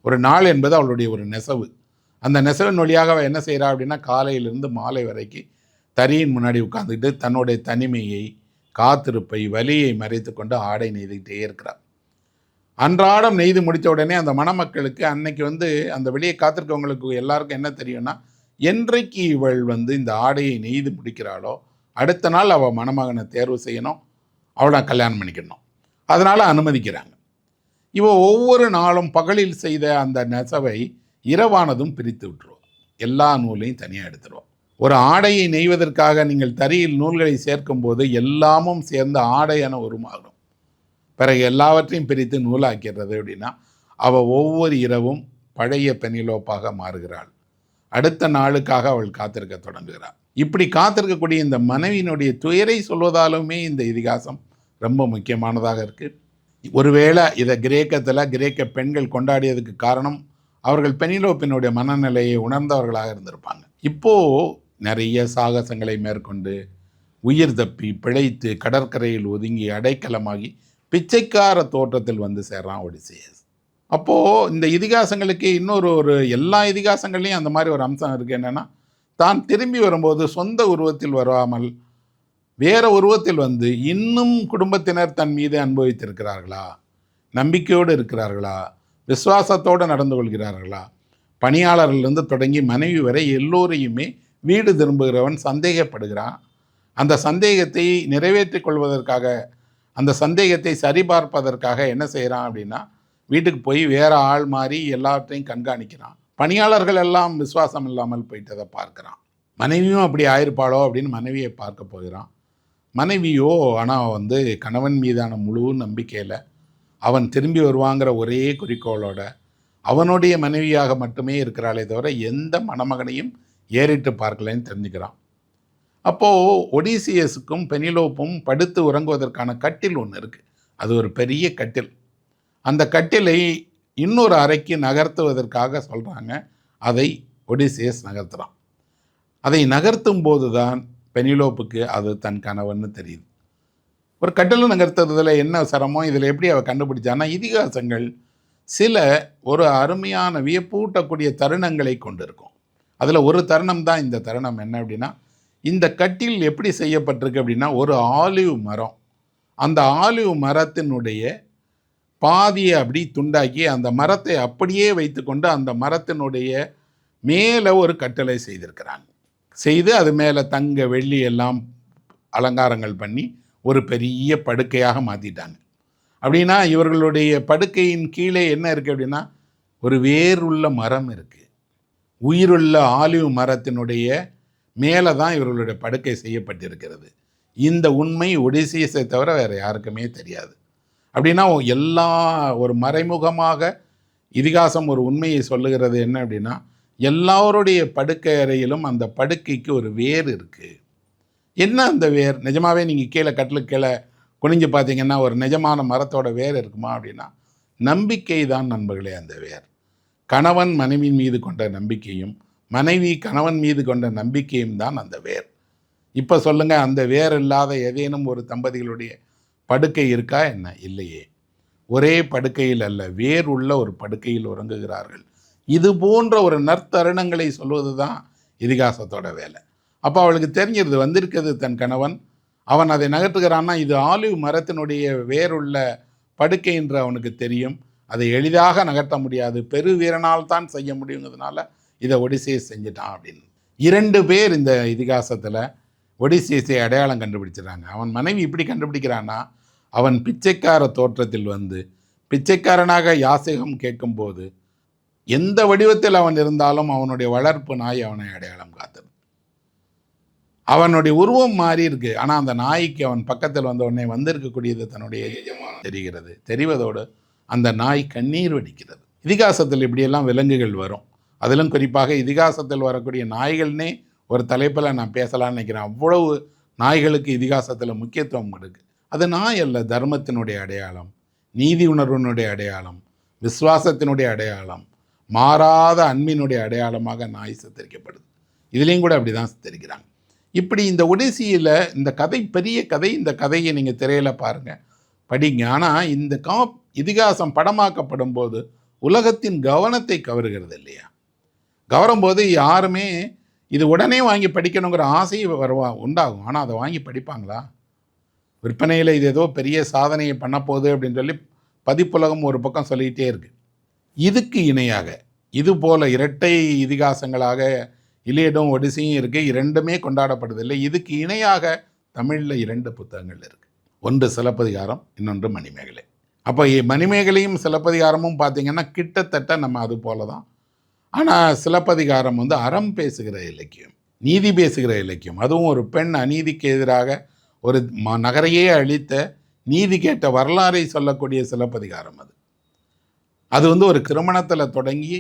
ஒரு நாள் என்பது அவளுடைய ஒரு நெசவு. அந்த நெசவின் வழியாக அவள் என்ன செய்கிறா அப்படின்னா, காலையிலிருந்து மாலை வரைக்கும் தறியின் முன்னாடி உட்காந்துக்கிட்டு தன்னுடைய தனிமையை, காத்திருப்பை, வலியை மறைத்து கொண்டு ஆடை நெய்துக்கிட்டே இருக்கிறாள். அன்றாடம் நெய்து முடித்த உடனே அந்த மணமக்களுக்கு அன்னைக்கு அந்த வெளியே காத்திருக்கவங்களுக்கு எல்லாருக்கும் என்ன தெரியும்னா, என்றைக்கு இவள் இந்த ஆடையை நெய்து முடிக்கிறாளோ அடுத்த நாள் அவள் மணமகனை தேர்வு செய்யணும், அவளை கல்யாணம் பண்ணிக்கணும். அதனால் அனுமதிக்கிறாங்க. இவள் ஒவ்வொரு நாளும் பகலில் செய்த அந்த நெசவை இரவானதும் பிரித்து விட்டுருவோம். எல்லா நூலையும் தனியாக எடுத்துருவோம். ஒரு ஆடையை நெய்வதற்காக நீங்கள் தறியில் நூல்களை சேர்க்கும் போது எல்லாமும் சேர்ந்து ஆடை என உருமாறும். பிறகு எல்லாவற்றையும் பிரித்து நூலாக்கிறது அப்படின்னா, அவள் ஒவ்வொரு இரவும் பழைய பெனிலோப்பாக மாறுகிறாள். அடுத்த நாளுக்காக அவள் காத்திருக்க தொடங்குகிறாள். இப்படி காத்திருக்கக்கூடிய இந்த மனைவியினுடைய துயரை சொல்வதாலுமே இந்த இதிகாசம் ரொம்ப முக்கியமானதாக இருக்குது. ஒருவேளை இதை கிரேக்க பெண்கள் கொண்டாடியதுக்கு காரணம் அவர்கள் பெனிலோப்பினுடைய மனநிலையை உணர்ந்தவர்களாக இருந்திருப்பாங்க. இப்போது நிறைய சாகசங்களை மேற்கொண்டு உயிர் தப்பி பிழைத்து கடற்கரையில் ஒதுங்கி அடைக்கலமாகி பிச்சைக்கார தோற்றத்தில் வந்து சேர்றான் ஒடிசியஸ். அப்போது இந்த இதிகாசங்களுக்கு இன்னொரு எல்லா இதிகாசங்கள்லையும் அந்த மாதிரி ஒரு அம்சம் இருக்குது. என்னென்னா, தான் திரும்பி வரும்போது சொந்த உருவத்தில் வராமல் வேற உருவத்தில் வந்து இன்னும் குடும்பத்தினர் தன் மீது அனுபவித்திருக்கிறார்களா, நம்பிக்கையோடு இருக்கிறார்களா, விசுவாசத்தோடு நடந்து கொள்கிறார்களா, பணியாளர்களிலிருந்து தொடங்கி மனைவி வரை எல்லோரையுமே வீடு திரும்புகிறவன் சந்தேகப்படுகிறான். அந்த சந்தேகத்தை நிறைவேற்றிக் கொள்வதற்காக, அந்த சந்தேகத்தை சரிபார்ப்பதற்காக என்ன செய்கிறான் அப்படின்னா, வீட்டுக்கு போய் வேறு ஆள் மாறி எல்லாவற்றையும் கண்காணிக்கிறான். பணியாளர்கள் எல்லாம் விசுவாசம் இல்லாமல் போயிட்டதை பார்க்குறான். மனைவியும் அப்படி ஆயிருப்பாளோ அப்படின்னு மனைவியை பார்க்க போகிறான். மனைவியோ ஆனால் வந்து கணவன் மீதான முழு நம்பிக்கையில் அவன் திரும்பி வருவாங்கிற ஒரே குறிக்கோளோட அவனுடைய மனைவியாக மட்டுமே இருக்கிறாளே தவிர எந்த மணமகனையும் ஏறிட்டு பார்க்கலன்னு தெரிஞ்சுக்கிறான். அப்போது ஒடிசியஸுக்கும் பெனிலோப்பும் படுத்து உறங்குவதற்கான கட்டில் ஒன்று இருக்குது. அது ஒரு பெரிய கட்டில். அந்த கட்டிலை இன்னொரு அறைக்கு நகர்த்துவதற்காக சொல்கிறாங்க. அதை ஒடிசியஸ் நகர்த்துகிறான். அதை நகர்த்தும் போது தான் பெனிலோப்புக்கு அது தன் கணவன்னு தெரியுது. ஒரு கட்டில் நகர்த்துறதுல என்ன சிரமம், இதில் எப்படி அவள் கண்டுபிடிச்சான்னா, இதிகாசங்கள் சில ஒரு அருமையான வியப்பூட்டக்கூடிய தருணங்களை கொண்டு இருக்கும். அதில் ஒரு தருணம் தான் இந்த தருணம். என்ன அப்படின்னா, இந்த கட்டில் எப்படி செய்யப்பட்டிருக்கு அப்படின்னா, ஒரு ஆலிவ் மரம், அந்த ஆலிவ் மரத்தினுடைய பாதியை அப்படி துண்டாக்கி அந்த மரத்தை அப்படியே வைத்துக்கொண்டு அந்த மரத்தினுடைய மேலே ஒரு கட்டளை செய்திருக்கிறாங்க. செய்து அது மேலே தங்க வெள்ளி எல்லாம் அலங்காரங்கள் பண்ணி ஒரு பெரிய படுக்கையாக மாற்றிட்டாங்க. அப்படின்னா இவர்களுடைய படுக்கையின் கீழே என்ன இருக்குது அப்படின்னா, ஒரு வேருள்ள மரம் இருக்குது. உயிருள்ள ஆலிவ் மரத்தினுடைய மேலே தான் இவர்களுடைய படுக்கை செய்யப்பட்டிருக்கிறது. இந்த உண்மை ஒடிசியஸை தவிர வேறு யாருக்குமே தெரியாது. அப்படின்னா எல்லா ஒரு மறைமுகமாக இதிகாசம் ஒரு உண்மையை சொல்லுகிறது. என்ன அப்படின்னா, எல்லாருடைய படுக்கை அறையிலும் அந்த படுக்கைக்கு ஒரு வேர் இருக்குது. என்ன அந்த வேர்? நிஜமாகவே நீங்கள் கீழே கட்டிலுக்கு கீழே குனிஞ்சு பார்த்தீங்கன்னா ஒரு நிஜமான மரத்தோட வேர் இருக்குமா அப்படின்னா, நம்பிக்கை தான் நண்பர்களே அந்த வேர். கணவன் மனைவி மீது கொண்ட நம்பிக்கையும் மனைவி கணவன் மீது கொண்ட நம்பிக்கையும் தான் அந்த வேர். இப்போ சொல்லுங்கள், அந்த வேர் இல்லாத ஏதேனும் ஒரு தம்பதிகளுடைய படுக்கை இருக்கா என்ன? இல்லையே. ஒரே படுக்கையில் அல்ல, வேர் உள்ள ஒரு படுக்கையில் உறங்குகிறார்கள். இது போன்ற ஒரு நற்தருணங்களை சொல்வது தான் இதிகாசத்தோட வேலை. அப்போ அவளுக்கு தெரிஞ்சிருது, வந்திருக்கிறது தன் கணவன், அவன் அதை நகர்த்துகிறான்னா இது ஆலிவ் மரத்தினுடைய வேருள்ள படுக்கை என்று அவனுக்கு தெரியும். அதை எளிதாக நகர்த்த முடியாது, பெரு வீரனால் தான் செய்ய முடியுங்கிறதுனால இதை ஒடிசியஸ் செஞ்சிட்டான் அப்படின்னு. 2 பேர் இந்த இதிகாசத்தில் ஒடிசியஸை அடையாளம் கண்டுபிடிச்சிடறாங்க. அவன் மனைவி இப்படி கண்டுபிடிக்கிறான்னா, அவன் பிச்சைக்கார தோற்றத்தில் வந்து பிச்சைக்காரனாக யாசகம் கேட்கும்போது எந்த வடிவத்தில் அவன் இருந்தாலும் அவனுடைய வளர்ப்பு நாய் அவனை அடையாளம் காத்தது. அவனுடைய உருவம் மாறி இருக்கு, ஆனால் அந்த நாய்க்கு அவன் பக்கத்தில் வந்த உடனே வந்திருக்கக்கூடியது தன்னுடைய தெரிகிறது. தெரிவதோடு அந்த நாய் கண்ணீர் வடிக்கிறது. இதிகாசத்தில் இப்படியெல்லாம் விலங்குகள் வரும். அதிலும் குறிப்பாக இதிகாசத்தில் வரக்கூடிய நாய்கள்னே ஒரு தலைப்பில் நான் பேசலான்னு நினைக்கிறேன். அவ்வளவு நாய்களுக்கு இதிகாசத்தில் முக்கியத்துவம் இருக்குது. அது நாய் அல்ல, தர்மத்தினுடைய அடையாளம், நீதி உணர்வினுடைய அடையாளம், விசுவாசத்தினுடைய அடையாளம், மாறாத அன்பினுடைய அடையாளமாக நாய் சித்தரிக்கப்படுது. இதுலேயும் கூட அப்படி தான் சித்தரிக்கிறாங்க. இப்படி இந்த ஒடிசியில் இந்த கதை பெரிய கதை. இந்த கதையை நீங்கள் திரையில் பாருங்கள், படிங்க. ஆனால் இந்த இதிகாசம் படமாக்கப்படும் போது உலகத்தின் கவனத்தை கவருகிறது இல்லையா? கவரும்போது யாருமே இது உடனே வாங்கி படிக்கணுங்கிற ஆசை உண்டாகும். ஆனால் அதை வாங்கி படிப்பாங்களா? விற்பனையில் இது ஏதோ பெரிய சாதனையை பண்ண போகுது அப்படின்னு சொல்லி பதிப்புலகம் ஒரு பக்கம் சொல்லிக்கிட்டே இருக்குது. இதுக்கு இணையாக இது போல் இரட்டை இதிகாசங்களாக இலியடும் ஒடிசியும் இருக்குது. 2மே கொண்டாடப்படுதில்லை. இதுக்கு இணையாக தமிழில் 2 புத்தகங்கள் இருக்குது. ஒன்று சிலப்பதிகாரம், இன்னொன்று மணிமேகலை. அப்போ மணிமேகலையும் சிலப்பதிகாரமும் பார்த்திங்கன்னா கிட்டத்தட்ட நம்ம அது போல தான். ஆனால் சிலப்பதிகாரம் வந்து அறம் பேசுகிற இலக்கியம், நீதி பேசுகிற இலக்கியம். அதுவும் ஒரு பெண் அநீதிக்கு எதிராக ஒரு நகரையே அழித்த நீதி கேட்ட வரலாறை சொல்லக்கூடிய சிலப்பதிகாரம் அது. அது ஒரு திருமணத்தில் தொடங்கி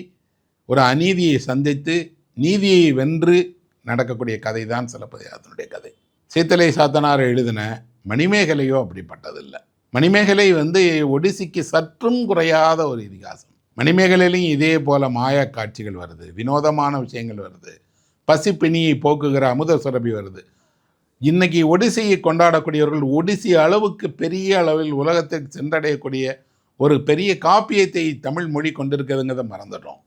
ஒரு அநீதியை சந்தித்து நீதியை வென்று நடக்கக்கூடிய கதை தான் சிலப்பதிகாரத்தினுடைய கதை. சீத்தலை சாத்தனார் எழுதின மணிமேகலையோ அப்படிப்பட்டதில்லை. மணிமேகலை ஒடிசிக்கு சற்றும் குறையாத ஒரு இதிகாசம். மணிமேகலையிலையும் இதே போல மாயா காட்சிகள் வருது, வினோதமான விஷயங்கள் வருது, பசிப்பிணியை போக்குகிற அமுத சுரபி வருது. இன்னைக்கு ஒடிசியை கொண்டாடக்கூடியவர்கள் ஒடிசி அளவுக்கு பெரிய அளவில் உலகத்திற்கு சென்றடையக்கூடிய ஒரு பெரிய காப்பியத்தை தமிழ் மொழி கொண்டிருக்கிறதுங்கிறத மறந்துடுறோம்.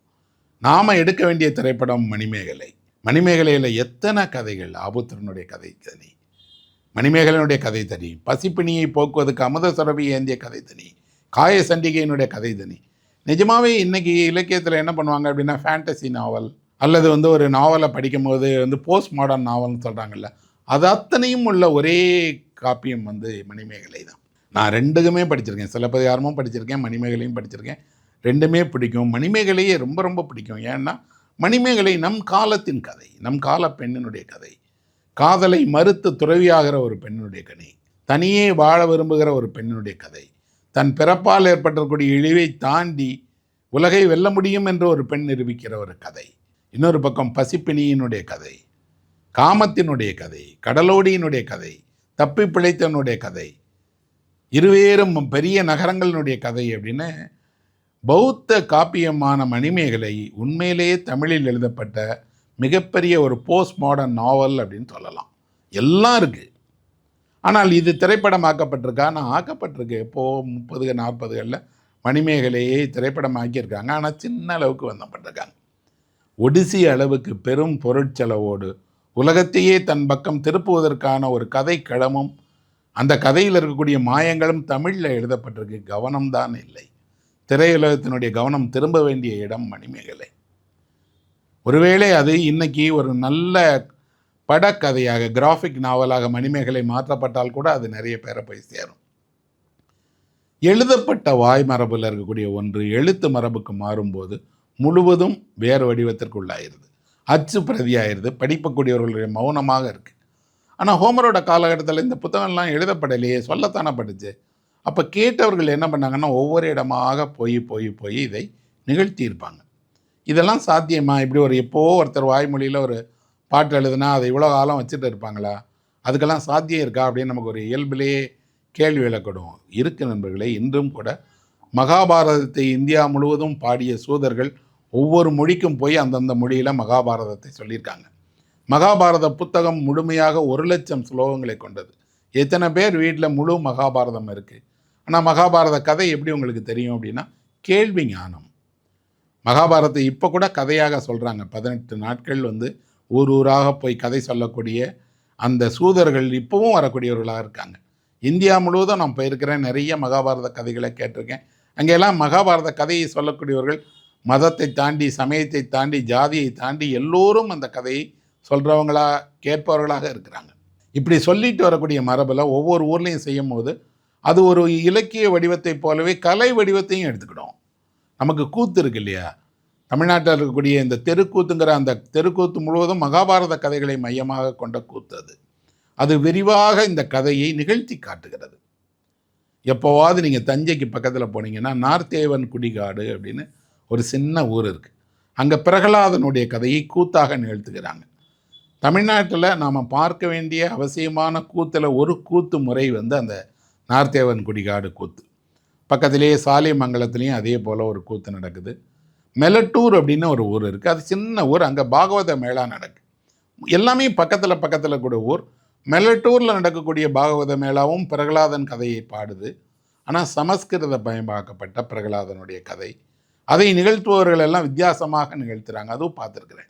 நாம் எடுக்க வேண்டிய திரைப்படம் மணிமேகலை. மணிமேகலையில் எத்தனை கதைகள்! ஆபுத்திரனுடைய கதை தனி, மணிமேகலையினுடைய கதை தனி, பசிப்பிணியை போக்குவதற்கு அமுத சுரபி ஏந்திய கதை தனி, காய சண்டிகையினுடைய கதை தனி. நிஜமாகவே இன்றைக்கி இலக்கியத்தில் என்ன பண்ணுவாங்க அப்படின்னா, ஃபேண்டசி நாவல் அல்லது ஒரு நாவலை படிக்கும்போது போஸ்ட் மாடர்ன் நாவல்னு சொல்கிறாங்கல்ல, அது அத்தனையும் உள்ள ஒரே காப்பியம் மணிமேகலை தான். நான் ரெண்டுக்குமே படிச்சிருக்கேன், சிலப்பதிகாரமும் படிச்சிருக்கேன், மணிமேகலையும் படிச்சிருக்கேன். ரெண்டுமே பிடிக்கும். மணிமேகலையே ரொம்ப ரொம்ப பிடிக்கும். ஏன்னா மணிமேகலை நம் காலத்தின் கதை, நம் கால பெண்ணினுடைய கதை, காதலை மறுத்து துறவியாகிற ஒரு பெண்ணுடைய கதை, தனியே வாழ விரும்புகிற ஒரு பெண்ணுடைய கதை, தன் பிறப்பால் ஏற்பட்டக்கூடிய இழிவை தாண்டி உலகை வெல்ல முடியும் என்று ஒரு பெண் நிரூபிக்கிற ஒரு கதை. இன்னொரு பக்கம் பசிப்பிணியினுடைய கதை, காமத்தினுடைய கதை, கடலோடியினுடைய கதை, தப்பி பிழைத்தனுடைய கதை, இருவேறும் பெரிய நகரங்களினுடைய கதை அப்படின்னு பௌத்த காப்பியமான மணிமேகலை உண்மையிலேயே தமிழில் எழுதப்பட்ட மிகப்பெரிய ஒரு போஸ்ட் மாடர்ன் நாவல் அப்படின்னு சொல்லலாம். எல்லாம் இருக்குது. ஆனால் இது திரைப்படமாக்கப்பட்டிருக்கா? நான் ஆக்கப்பட்டிருக்கு. இப்போது 30 40களில் மணிமேகலையை திரைப்படமாக்கியிருக்காங்க. ஆனால் சின்ன அளவுக்கு வந்தப்பட்டிருக்காங்க. ஒடிசி அளவுக்கு பெரும் பொருட்செலவோடு உலகத்தையே தன் பக்கம் திருப்புவதற்கான ஒரு கதை களமும் அந்த கதையில் இருக்கக்கூடிய மாயங்களும் தமிழில் எழுதப்பட்டிருக்கு. கவனம்தான் இல்லை. திரையுலகத்தினுடைய கவனம் திரும்ப வேண்டிய இடம் மணிமேகலை. ஒருவேளை அது இன்னைக்கு ஒரு நல்ல படக்கதையாக, கிராஃபிக் நாவலாக மணிமேகலை மாற்றப்பட்டால் கூட அது நிறைய பேரை போய் சேரும். எழுதப்பட்ட வாய் மரபில் இருக்கக்கூடிய ஒன்று எழுத்து மரபுக்கு மாறும்போது முழுவதும் வேறு வடிவத்திற்கு உள்ளாயிருது, அச்சு பிரதியாயிருது, படிக்கக்கூடியவர்களுடைய மௌனமாக இருக்குது. ஆனால் ஹோமரோட காலகட்டத்தில் இந்த புத்தகம்லாம் எழுதப்படலையே, சொல்லத்தானே பட்டுச்சு. அப்போ கேட்டவர்கள் என்ன பண்ணாங்கன்னா, ஒவ்வொரு இடமாக போய் போய் போய் இதை நிகழ்த்தியிருப்பாங்க. இதெல்லாம் சாத்தியமா? இப்படி எப்போ ஒருத்தர் வாய்மொழியில் ஒரு பாட்டு எழுதுனா அதை இவ்வளோ காலம் வச்சுட்டு இருப்பாங்களா? அதுக்கெல்லாம் சாத்தியம் இருக்கா அப்படின்னு நமக்கு ஒரு இயல்பிலேயே கேள்வி எழக்கூடும். இருக்கு நண்பர்களே. இன்றும் கூட மகாபாரதத்தை இந்தியா முழுவதும் பாடிய சூதர்கள் ஒவ்வொரு மொழிக்கும் போய் அந்தந்த மொழியில் மகாபாரதத்தை சொல்லியிருக்காங்க. மகாபாரத புத்தகம் முழுமையாக 1,00,000 ஸ்லோகங்களை கொண்டது. எத்தனை பேர் வீட்டில் முழு மகாபாரதம் இருக்குது? ஆனால் மகாபாரத கதை எப்படி உங்களுக்கு தெரியும் அப்படின்னா, கேள்வி ஞானம். மகாபாரதத்தை இப்போ கூட கதையாக சொல்கிறாங்க. 18 நாட்கள் ஊர் ஊராக போய் கதை சொல்லக்கூடிய அந்த சூதர்கள் இப்போவும் வரக்கூடியவர்களாக இருக்காங்க. இந்தியா முழுவதும் நான் போயிருக்கிறேன், நிறைய மகாபாரத கதைகளை கேட்டிருக்கேன். அங்கெல்லாம் மகாபாரத கதையை சொல்லக்கூடியவர்கள் மதத்தை தாண்டி, சமயத்தை தாண்டி, ஜாதியை தாண்டி எல்லோரும் அந்த கதையை சொல்கிறவங்களாக, கேட்பவர்களாக இருக்கிறாங்க. இப்படி சொல்லிட்டு வரக்கூடிய மரபில் ஒவ்வொரு ஊர்லேயும் செய்யும் போது அது ஒரு இலக்கிய வடிவத்தை போலவே கலை வடிவத்தையும் எடுத்துக்கிடும். நமக்கு கூத்து இருக்கு இல்லையா, தமிழ்நாட்டில் இருக்கக்கூடிய இந்த தெருக்கூத்துங்கிற அந்த தெருக்கூத்து முழுவதும் மகாபாரத கதைகளை மையமாக கொண்ட கூத்து. அது விரிவாக இந்த கதையை நிகழ்த்தி காட்டுகிறது. எப்போவாவது நீங்கள் தஞ்சைக்கு பக்கத்தில் போனீங்கன்னா நார்த்தேவன் குடிகாடு அப்படின்னு ஒரு சின்ன ஊர் இருக்குது. அங்கே பிரகலாதனுடைய கதையை கூத்தாக நிகழ்த்துகிறாங்க. தமிழ்நாட்டில் நாம் பார்க்க வேண்டிய அவசியமான கூத்தில் ஒரு கூத்து முறை அந்த நார்த்தேவன் குடிகாடு கூத்து. பக்கத்திலேயே சாலிமங்கலத்துலேயும் அதே போல் ஒரு கூத்து நடக்குது. மெலட்டூர் அப்படின்னு ஒரு ஊர் இருக்குது. அது சின்ன ஊர். அங்கே பாகவத மேளா நடக்குது. எல்லாமே பக்கத்தில் கூட ஊர். மெலட்டூரில் நடக்கக்கூடிய பாகவத மேளாவும் பிரகலாதன் கதையை பாடுது. ஆனால் சமஸ்கிருத பயமாக்கப்பட்ட பிரகலாதனுடைய கதை. அதை நிகழ்த்துபவர்கள் எல்லாம் வித்தியாசமாக நிகழ்த்துகிறாங்க. அதுவும் பார்த்துருக்குறேன்.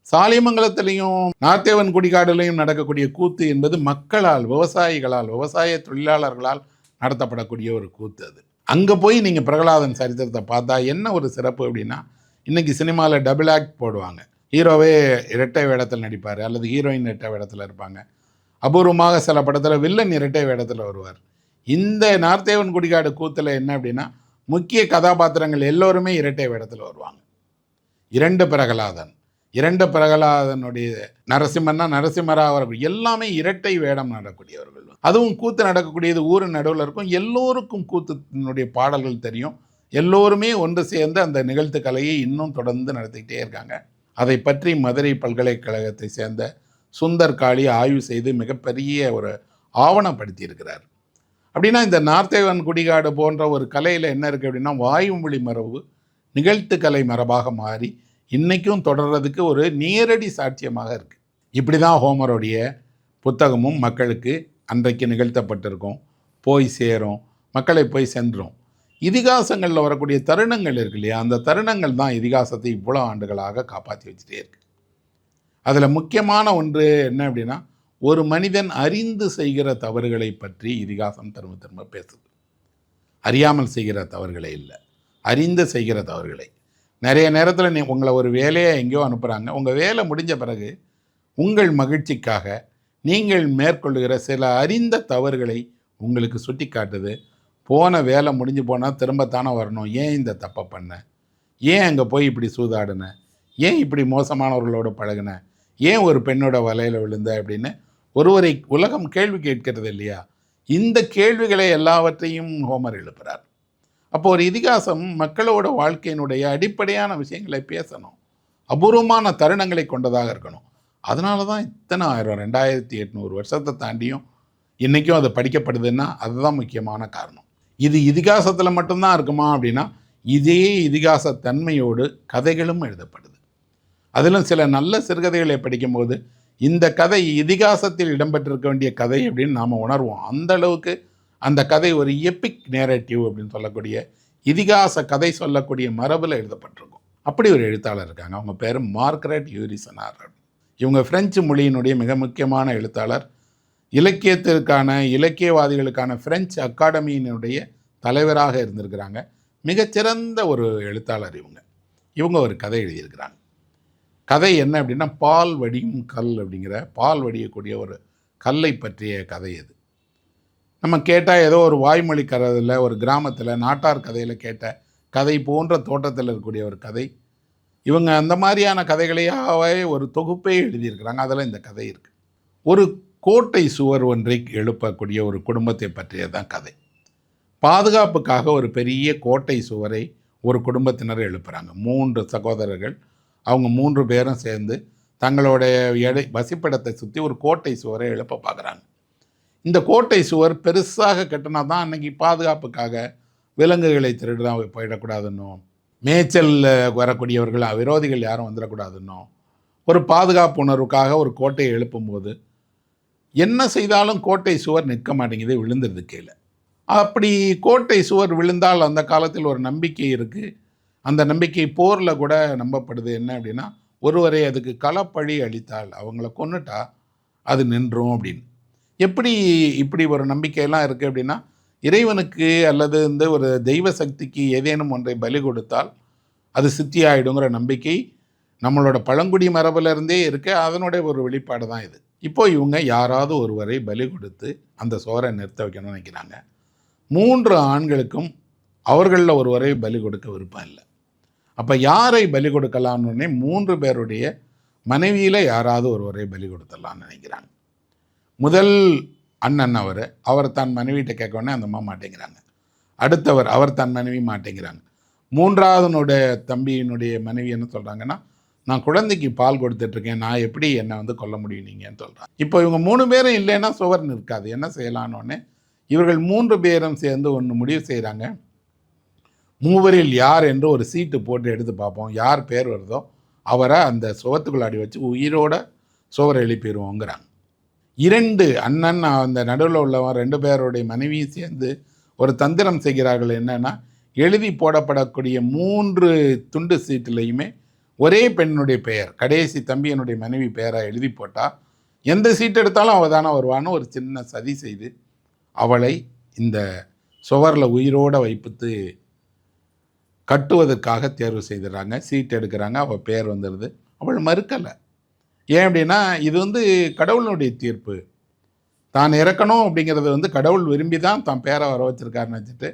சாலிமங்கலத்திலையும் நார்த்தேவன் குடிகாடுலையும் நடக்கக்கூடிய கூத்து என்பது மக்களால், விவசாயிகளால், விவசாய தொழிலாளர்களால் நடத்தப்படக்கூடிய ஒரு கூத்து. அது அங்கே போய் நீங்கள் பிரகலாதன் சரித்திரத்தை பார்த்தா என்ன ஒரு சிறப்பு அப்படின்னா, இன்றைக்கி சினிமாவில் டபுள் ஆக்ட் போடுவாங்க. ஹீரோவே இரட்டை வேடத்தில் நடிப்பார், அல்லது ஹீரோயின் இரட்டை வேடத்தில் இருப்பாங்க. அபூர்வமாக சில படத்தில் வில்லன் இரட்டை வேடத்தில் வருவார். இந்த நார்த்தேவன் குடிகாடு கூத்தில் என்ன அப்படின்னா, முக்கிய கதாபாத்திரங்கள் எல்லோருமே இரட்டை வேடத்தில் வருவாங்க. இரண்டு பிரகலாதனுடைய நரசிம்மன்னா நரசிம்மராக வரக்கூடிய எல்லாமே இரட்டை வேடம் நடக்கூடியவர்கள். அதுவும் கூத்து நடக்கக்கூடியது ஊர் நடுவில் இருக்கும். எல்லோருக்கும் கூத்தினுடைய பாடல்கள் தெரியும், எல்லோருமே ஒன்று சேர்ந்து அந்த நிகழ்த்துக்கலையை இன்னும் தொடர்ந்து நடத்திக்கிட்டே இருக்காங்க. அதை பற்றி மதுரை பல்கலைக்கழகத்தை சேர்ந்த சுந்தர் காளி ஆய்வு செய்து மிகப்பெரிய ஒரு ஆவணப்படுத்தி இருக்கிறார். அப்படின்னா இந்த நார்த்தேவன் குடிகாடு போன்ற ஒரு கலையில் என்ன இருக்குது அப்படின்னா, வாய்மொழி மரபு நிகழ்த்துக்கலை மரபாக மாறி இன்றைக்கும் தொடர்றதுக்கு ஒரு நேரடி சாட்சியமாக இருக்குது. இப்படி தான் ஹோமருடைய புத்தகமும் மக்களுக்கு அன்றைக்கு நிகழ்த்தப்பட்டிருக்கும், போய் சேரும், மக்களை போய் சென்றோம். இதிகாசங்களில் வரக்கூடிய தருணங்கள் இருக்கு இல்லையா, அந்த தருணங்கள் தான் இதிகாசத்தை இவ்வளோ ஆண்டுகளாக காப்பாற்றி வச்சுட்டே இருக்கு. அதில் முக்கியமான ஒன்று என்ன அப்படின்னா, ஒரு மனிதன் அறிந்து செய்கிற தவறுகளை பற்றி இதிகாசம் திரும்ப திரும்ப பேசுது. அறியாமல் செய்கிற தவறுகளை இல்லை, அறிந்து செய்கிற தவறுகளை. நிறைய நேரத்தில் உங்களை ஒரு வேலையை எங்கேயோ அனுப்புகிறாங்க. உங்கள் வேலை முடிஞ்ச பிறகு உங்கள் மகிழ்ச்சிக்காக நீங்கள் மேற்கொள்ளுகிற சில அறிந்த தவறுகளை உங்களுக்கு சுட்டி காட்டுது. போன வேலை முடிஞ்சு போனால் திரும்பத்தானே வரணும், ஏன் இந்த தப்பை பண்ண, ஏன் அங்கே போய் இப்படி சூதாடின, ஏன் இப்படி மோசமானவர்களோடு பழகின, ஏன் ஒரு பெண்ணோட வலையில் விழுந்த அப்படின்னு ஒருவரை உலகம் கேள்வி கேட்கிறது இல்லையா. இந்த கேள்விகளை எல்லாவற்றையும் ஹோமர் எழுப்புகிறார். அப்போ ஒரு இதிகாசம் மக்களோட வாழ்க்கையினுடைய அடிப்படையான விஷயங்களை பேசணும், அபூர்வமான தருணங்களை கொண்டதாக இருக்கணும். அதனால தான் இத்தனை 2800 வருஷத்தை தாண்டியும் இன்றைக்கும் அது படிக்கப்படுதுன்னா அதுதான் முக்கியமான காரணம். இது இதிகாசத்தில் மட்டும்தான் இருக்குமா அப்படின்னா, இதே இதிகாச தன்மையோடு கதைகளும் எழுதப்படுது. அதிலும் சில நல்ல சிறுகதைகளை படிக்கும்போது இந்த கதை இதிகாசத்தில் இடம்பெற்றிருக்க வேண்டிய கதை அப்படின்னு நாம் உணர்வோம். அந்த அளவுக்கு அந்த கதை ஒரு எபிக் நேரேட்டிவ் அப்படின்னு சொல்லக்கூடிய இதிகாச கதை சொல்லக்கூடிய மரபில் எழுதப்பட்டிருக்கும். அப்படி ஒரு எழுத்தாளர் இருக்காங்க, அவங்க பேர் மார்கரெட் யூரிசனார். இவங்க பிரெஞ்சு மொழியினுடைய மிக முக்கியமான எழுத்தாளர். இலக்கியத்திற்கான இலக்கியவாதிகளுக்கான பிரெஞ்சு அகாடமியினுடைய தலைவராக இருந்திருக்கிறாங்க. மிகச்சிறந்த ஒரு எழுத்தாளர் இவங்க ஒரு கதை எழுதியிருக்கிறாங்க. கதை என்ன அப்படின்னா, பால் வடியும் கல் அப்படிங்கிற பால் வடியக்கூடிய ஒரு கல்லை பற்றிய கதை அது. நம்ம கேட்டால் ஏதோ ஒரு வாய்மொழி கதையில் ஒரு கிராமத்தில் நாட்டார் கதையில் கேட்ட கதை போன்ற தோட்டத்தில் இருக்கக்கூடிய ஒரு கதை. இவங்க அந்த மாதிரியான கதைகளையாவே ஒரு தொகுப்பே எழுதியிருக்கிறாங்க. அதில் இந்த கதை இருக்குது. ஒரு கோட்டை சுவர் ஒன்றை எழுப்பக்கூடிய ஒரு குடும்பத்தை பற்றியதான் கதை. பாதுகாப்புக்காக ஒரு பெரிய கோட்டை சுவரை ஒரு குடும்பத்தினர் எழுப்புகிறாங்க. 3 சகோதரர்கள், அவங்க 3 பேரும் சேர்ந்து தங்களுடைய வசிப்பிடத்தை சுற்றி ஒரு கோட்டை சுவரை எழுப்ப பார்க்குறாங்க. இந்த கோட்டை சுவர் பெருசாக கட்டினா தான் அன்றைக்கி பாதுகாப்புக்காக விலங்குகளை திருடுதான் போயிடக்கூடாதுன்னும், மேய்ச்சலில் வரக்கூடியவர்கள் விரோதிகள் யாரும் வந்துடக்கூடாதுன்னும், ஒரு பாதுகாப்பு உணர்வுக்காக ஒரு கோட்டையை எழுப்பும்போது என்ன செய்தாலும் கோட்டை சுவர் நிற்க மாட்டேங்குது, விழுந்துருது கீழே. அப்படி கோட்டை சுவர் விழுந்தால் அந்த காலத்தில் ஒரு நம்பிக்கை இருக்குது. அந்த நம்பிக்கை போரில் கூட நம்பப்படுது. என்ன அப்படின்னா, ஒருவரை அதுக்கு களப்பழி அளித்தால், அவங்கள கொன்னுட்டா அது நின்றும் அப்படின்னு. இப்படி ஒரு நம்பிக்கையெல்லாம் இருக்குது அப்படின்னா, இறைவனுக்கு அல்லது ஒரு தெய்வ சக்திக்கு ஏதேனும் ஒன்றை பலி கொடுத்தால் அது சித்தியாயிடுங்கிற நம்பிக்கை நம்மளோட பழங்குடி மரபிலிருந்தே இருக்க, அதனுடைய ஒரு வெளிப்பாடு தான் இது. இப்போ இவங்க யாராவது ஒருவரை பலி கொடுத்து அந்த சோரை நிறுத்த வைக்கணும்னு நினைக்கிறாங்க. 3 ஆண்களுக்கும் அவர்களில் ஒருவரை பலி கொடுக்க விருப்பம் இல்லை. அப்போ யாரை பலி கொடுக்கலாம்னு 3 பேருடைய மனைவியில் யாராவது ஒருவரை பலி கொடுத்துடலான்னு நினைக்கிறாங்க. முதல் அண்ணன் அவர் தன் மனைவிகிட்ட கேட்கவுடனே அந்த அம்மா மாட்டேங்கிறாங்க. அடுத்தவர் அவர் தன் மனைவி மாட்டேங்கிறாங்க. 3ஆவதுனுடைய தம்பியினுடைய மனைவி என்ன சொல்கிறாங்கன்னா, நான் குழந்தைக்கு பால் கொடுத்துட்ருக்கேன், நான் எப்படி என்னை கொல்ல முடியும் நீங்கன்னு சொல்கிறாங்க. இப்போ இவங்க 3 பேரும் இல்லைன்னா சுவர் நிற்காது, என்ன செய்யலான்னு இவர்கள் 3 பேரும் சேர்ந்து ஒன்று முடிவு செய்கிறாங்க. மூவரில் யார் என்று ஒரு சீட்டு போட்டு எடுத்து பார்ப்போம், யார் பேர் வருதோ அவரை அந்த சுவத்துக்குள்ளாடி வச்சு உயிரோட சுவரை எழுப்பிடுவோங்கிறாங்க. 2 அண்ணன் அந்த நடுவில் உள்ளவன் 2 பேருடைய மனைவியும் சேர்ந்து ஒரு தந்திரம் செய்கிறார்கள். என்னென்னா, எழுதி போடப்படக்கூடிய 3 துண்டு சீட்டுலையுமே ஒரே பெண்ணுடைய பெயர், கடைசி தம்பியனுடைய மனைவி பெயராக எழுதி போட்டால் எந்த சீட்டு எடுத்தாலும் அவள் தானே வருவான்னு ஒரு சின்ன சதி செய்து அவளை இந்த சுவரில் உயிரோடு வைப்பித்து கட்டுவதற்காக தேர்வு செய்துறாங்க. சீட் எடுக்கிறாங்க, அவள் பேர் வந்துடுது. அவள் மறுக்கலை. ஏன் அப்படின்னா, இது கடவுளுடைய தீர்ப்பு. தான் இறக்கணும் அப்படிங்கிறது கடவுள் விரும்பி தான் தான் பேரை வர வச்சுருக்காருன்னு வச்சுட்டு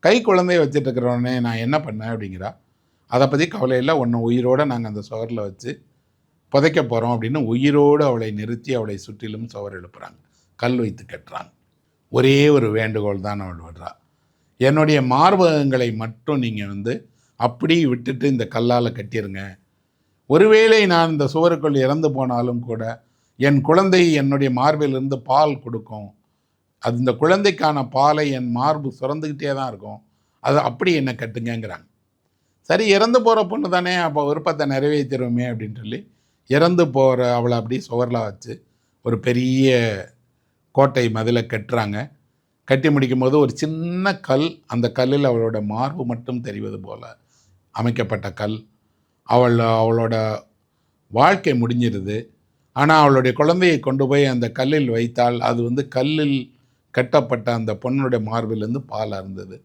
கை குழந்தைய வச்சுட்டு இருக்கிறவனே நான் என்ன பண்ணேன் அப்படிங்கிறா. அதை பற்றி கவலை இல்லை, ஒன்று உயிரோடு நாங்கள் அந்த சுவரில் வச்சு புதைக்க போகிறோம் அப்படின்னு உயிரோடு அவளை நிறுத்தி அவளை சுற்றிலும் சுவர் எழுப்புறாங்க, கல் வைத்து கட்டுறாங்க. ஒரே ஒரு வேண்டுகோள் தான் அவள் விடுறா, என்னுடைய மார்பகங்களை மட்டும் நீங்கள் அப்படியே விட்டுட்டு இந்த கல்லால் கட்டிருங்க. ஒருவேளை நான் இந்த சுவருக்குள் இறந்து போனாலும் கூட என் குழந்தை என்னுடைய மார்பிலிருந்து பால் கொடுக்கும். அது இந்த குழந்தைக்கான பாலை என் மார்பு சுரந்துக்கிட்டே தான் இருக்கும். அது அப்படி என்னை கட்டுங்கங்கிறாங்க. சரி, இறந்து போகிற பொண்ணு தானே, அப்போ விருப்பத்தை நிறைவேற்றிடுவோமே அப்படின்னு சொல்லி இறந்து போகிற அவளை அப்படியே சுவரில் வச்சு ஒரு பெரிய கோட்டை மதிலை கட்டுறாங்க. கட்டி முடிக்கும்போது ஒரு சின்ன கல், அந்த கல்லில் அவளோட மார்பு மட்டும் தெரிவது போல் அமைக்கப்பட்ட கல். அவளோட வாழ்க்கை முடிஞ்சிருது. ஆனால் அவளுடைய குழந்தையை கொண்டு போய் அந்த கல்லில் வைத்தால் அது கல்லில் கட்டப்பட்ட அந்த பொண்ணுடைய மார்பிலிருந்து பால் அருந்தது.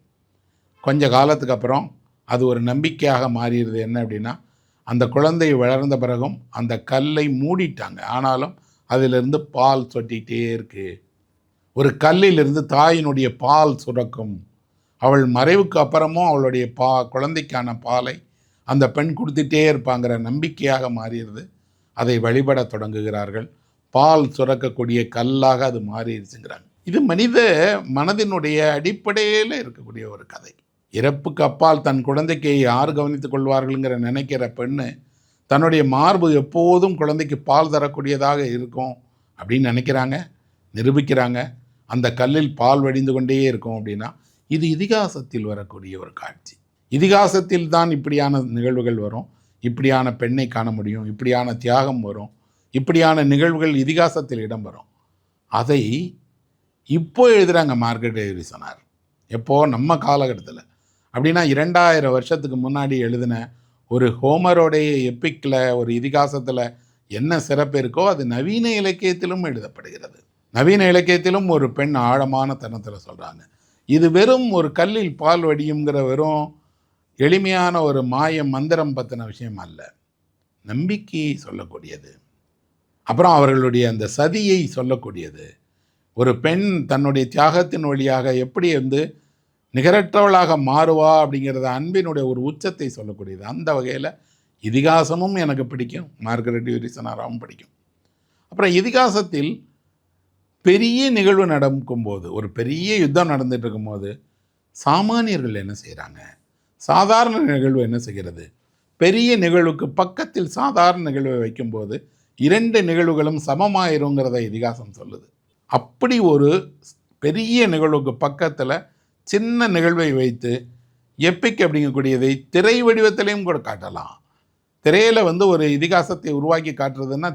கொஞ்ச காலத்துக்கு அப்புறம் அது ஒரு நம்பிக்கையாக மாறிடுது. என்ன அப்படின்னா, அந்த குழந்தை வளர்ந்த பிறகும் அந்த கல்லை மூடிட்டாங்க, ஆனாலும் அதிலிருந்து பால் சொட்டிகிட்டே இருக்குது. ஒரு கல்லிலிருந்து தாயினுடைய பால் சுரக்கும். அவள் மறைவுக்கு அப்புறமும் அவளுடைய குழந்தைக்கான பாலை அந்த பெண் கொடுத்துட்டே இருப்பாங்கிற நம்பிக்கையாக மாறிடுது. அதை வழிபட தொடங்குகிறார்கள். பால் சுரக்கக்கூடிய கல்லாக அது மாறிடுச்சுங்கிறாங்க. இது மனித மனதினுடைய அடிப்படையில் இருக்கக்கூடிய ஒரு கதை. இறப்புக்கு அப்பால் தன் குழந்தைக்கு யார் கவனித்துக் கொள்வார்கள்ங்கிற நினைக்கிற பெண்ணு தன்னுடைய மார்பு எப்போதும் குழந்தைக்கு பால் தரக்கூடியதாக இருக்கும் அப்படின்னு நினைக்கிறாங்க, நிரூபிக்கிறாங்க. அந்த கல்லில் பால் வடிந்து கொண்டே இருக்கும். அப்படின்னா இது இதிகாசத்தில் வரக்கூடிய ஒரு காட்சி. இதிகாசத்தில் தான் இப்படியான நிகழ்வுகள் வரும். இப்படியான பெண்ணை காண முடியும். இப்படியான தியாகம் வரும். இப்படியான நிகழ்வுகள் இதிகாசத்தில் இடம்பெறும். அதை இப்போ எழுதுகிறாங்க மார்கரெட் எரிசனார். எப்போது நம்ம காலகட்டத்தில் அப்படின்னா 2000 வருஷத்துக்கு முன்னாடி எழுதின ஒரு ஹோமரோடைய எப்பிக்கில், ஒரு இதிகாசத்தில் என்ன சிறப்பு இருக்கோ அது நவீன இலக்கியத்திலும் எழுதப்படுகிறது. நவீன இலக்கியத்திலும் ஒரு பெண் ஆழமான தருணத்தில் சொல்கிறாங்க. இது வெறும் ஒரு கல்லில் பால் வடியுங்கிற வெறும் எளிமையான ஒரு மாய மந்திரம் பற்றின விஷயம் அல்ல, நம்பிக்கையை சொல்லக்கூடியது. அப்புறம் அவர்களுடைய அந்த சதியை சொல்லக்கூடியது. ஒரு பெண் தன்னுடைய தியாகத்தின் வழியாக எப்படி நிகரற்றவளாக மாறுவா அப்படிங்கிறத அன்பினுடைய ஒரு உச்சத்தை சொல்லக்கூடியது. அந்த வகையில் இதிகாசமும் எனக்கு பிடிக்கும், மார்கரெட் எரிசனாராவும் பிடிக்கும். அப்புறம் இதிகாசத்தில் பெரிய நிகழ்வு நடக்கும்போது, ஒரு பெரிய யுத்தம் நடந்துட்டு இருக்கும்போது சாமானியர்கள் என்ன செய்கிறாங்க, சாதாரண நிகழ்வு என்ன செய்கிறது, பெரிய நிகழ்வுக்கு பக்கத்தில் சாதாரண நிகழ்வை வைக்கும்போது 2 நிகழ்வுகளும் சமமாயிருங்கிறத இதிகாசம் சொல்லுது. அப்படி ஒரு பெரிய நிகழ்வுக்கு பக்கத்தில் சின்ன நிகழ்வை வைத்து எப்பிக் அப்படிங்கக்கூடியதை திரை வடிவத்திலையும் கூட காட்டலாம். திரையில் ஒரு இதிகாசத்தை உருவாக்கி காட்டுறதுன்னா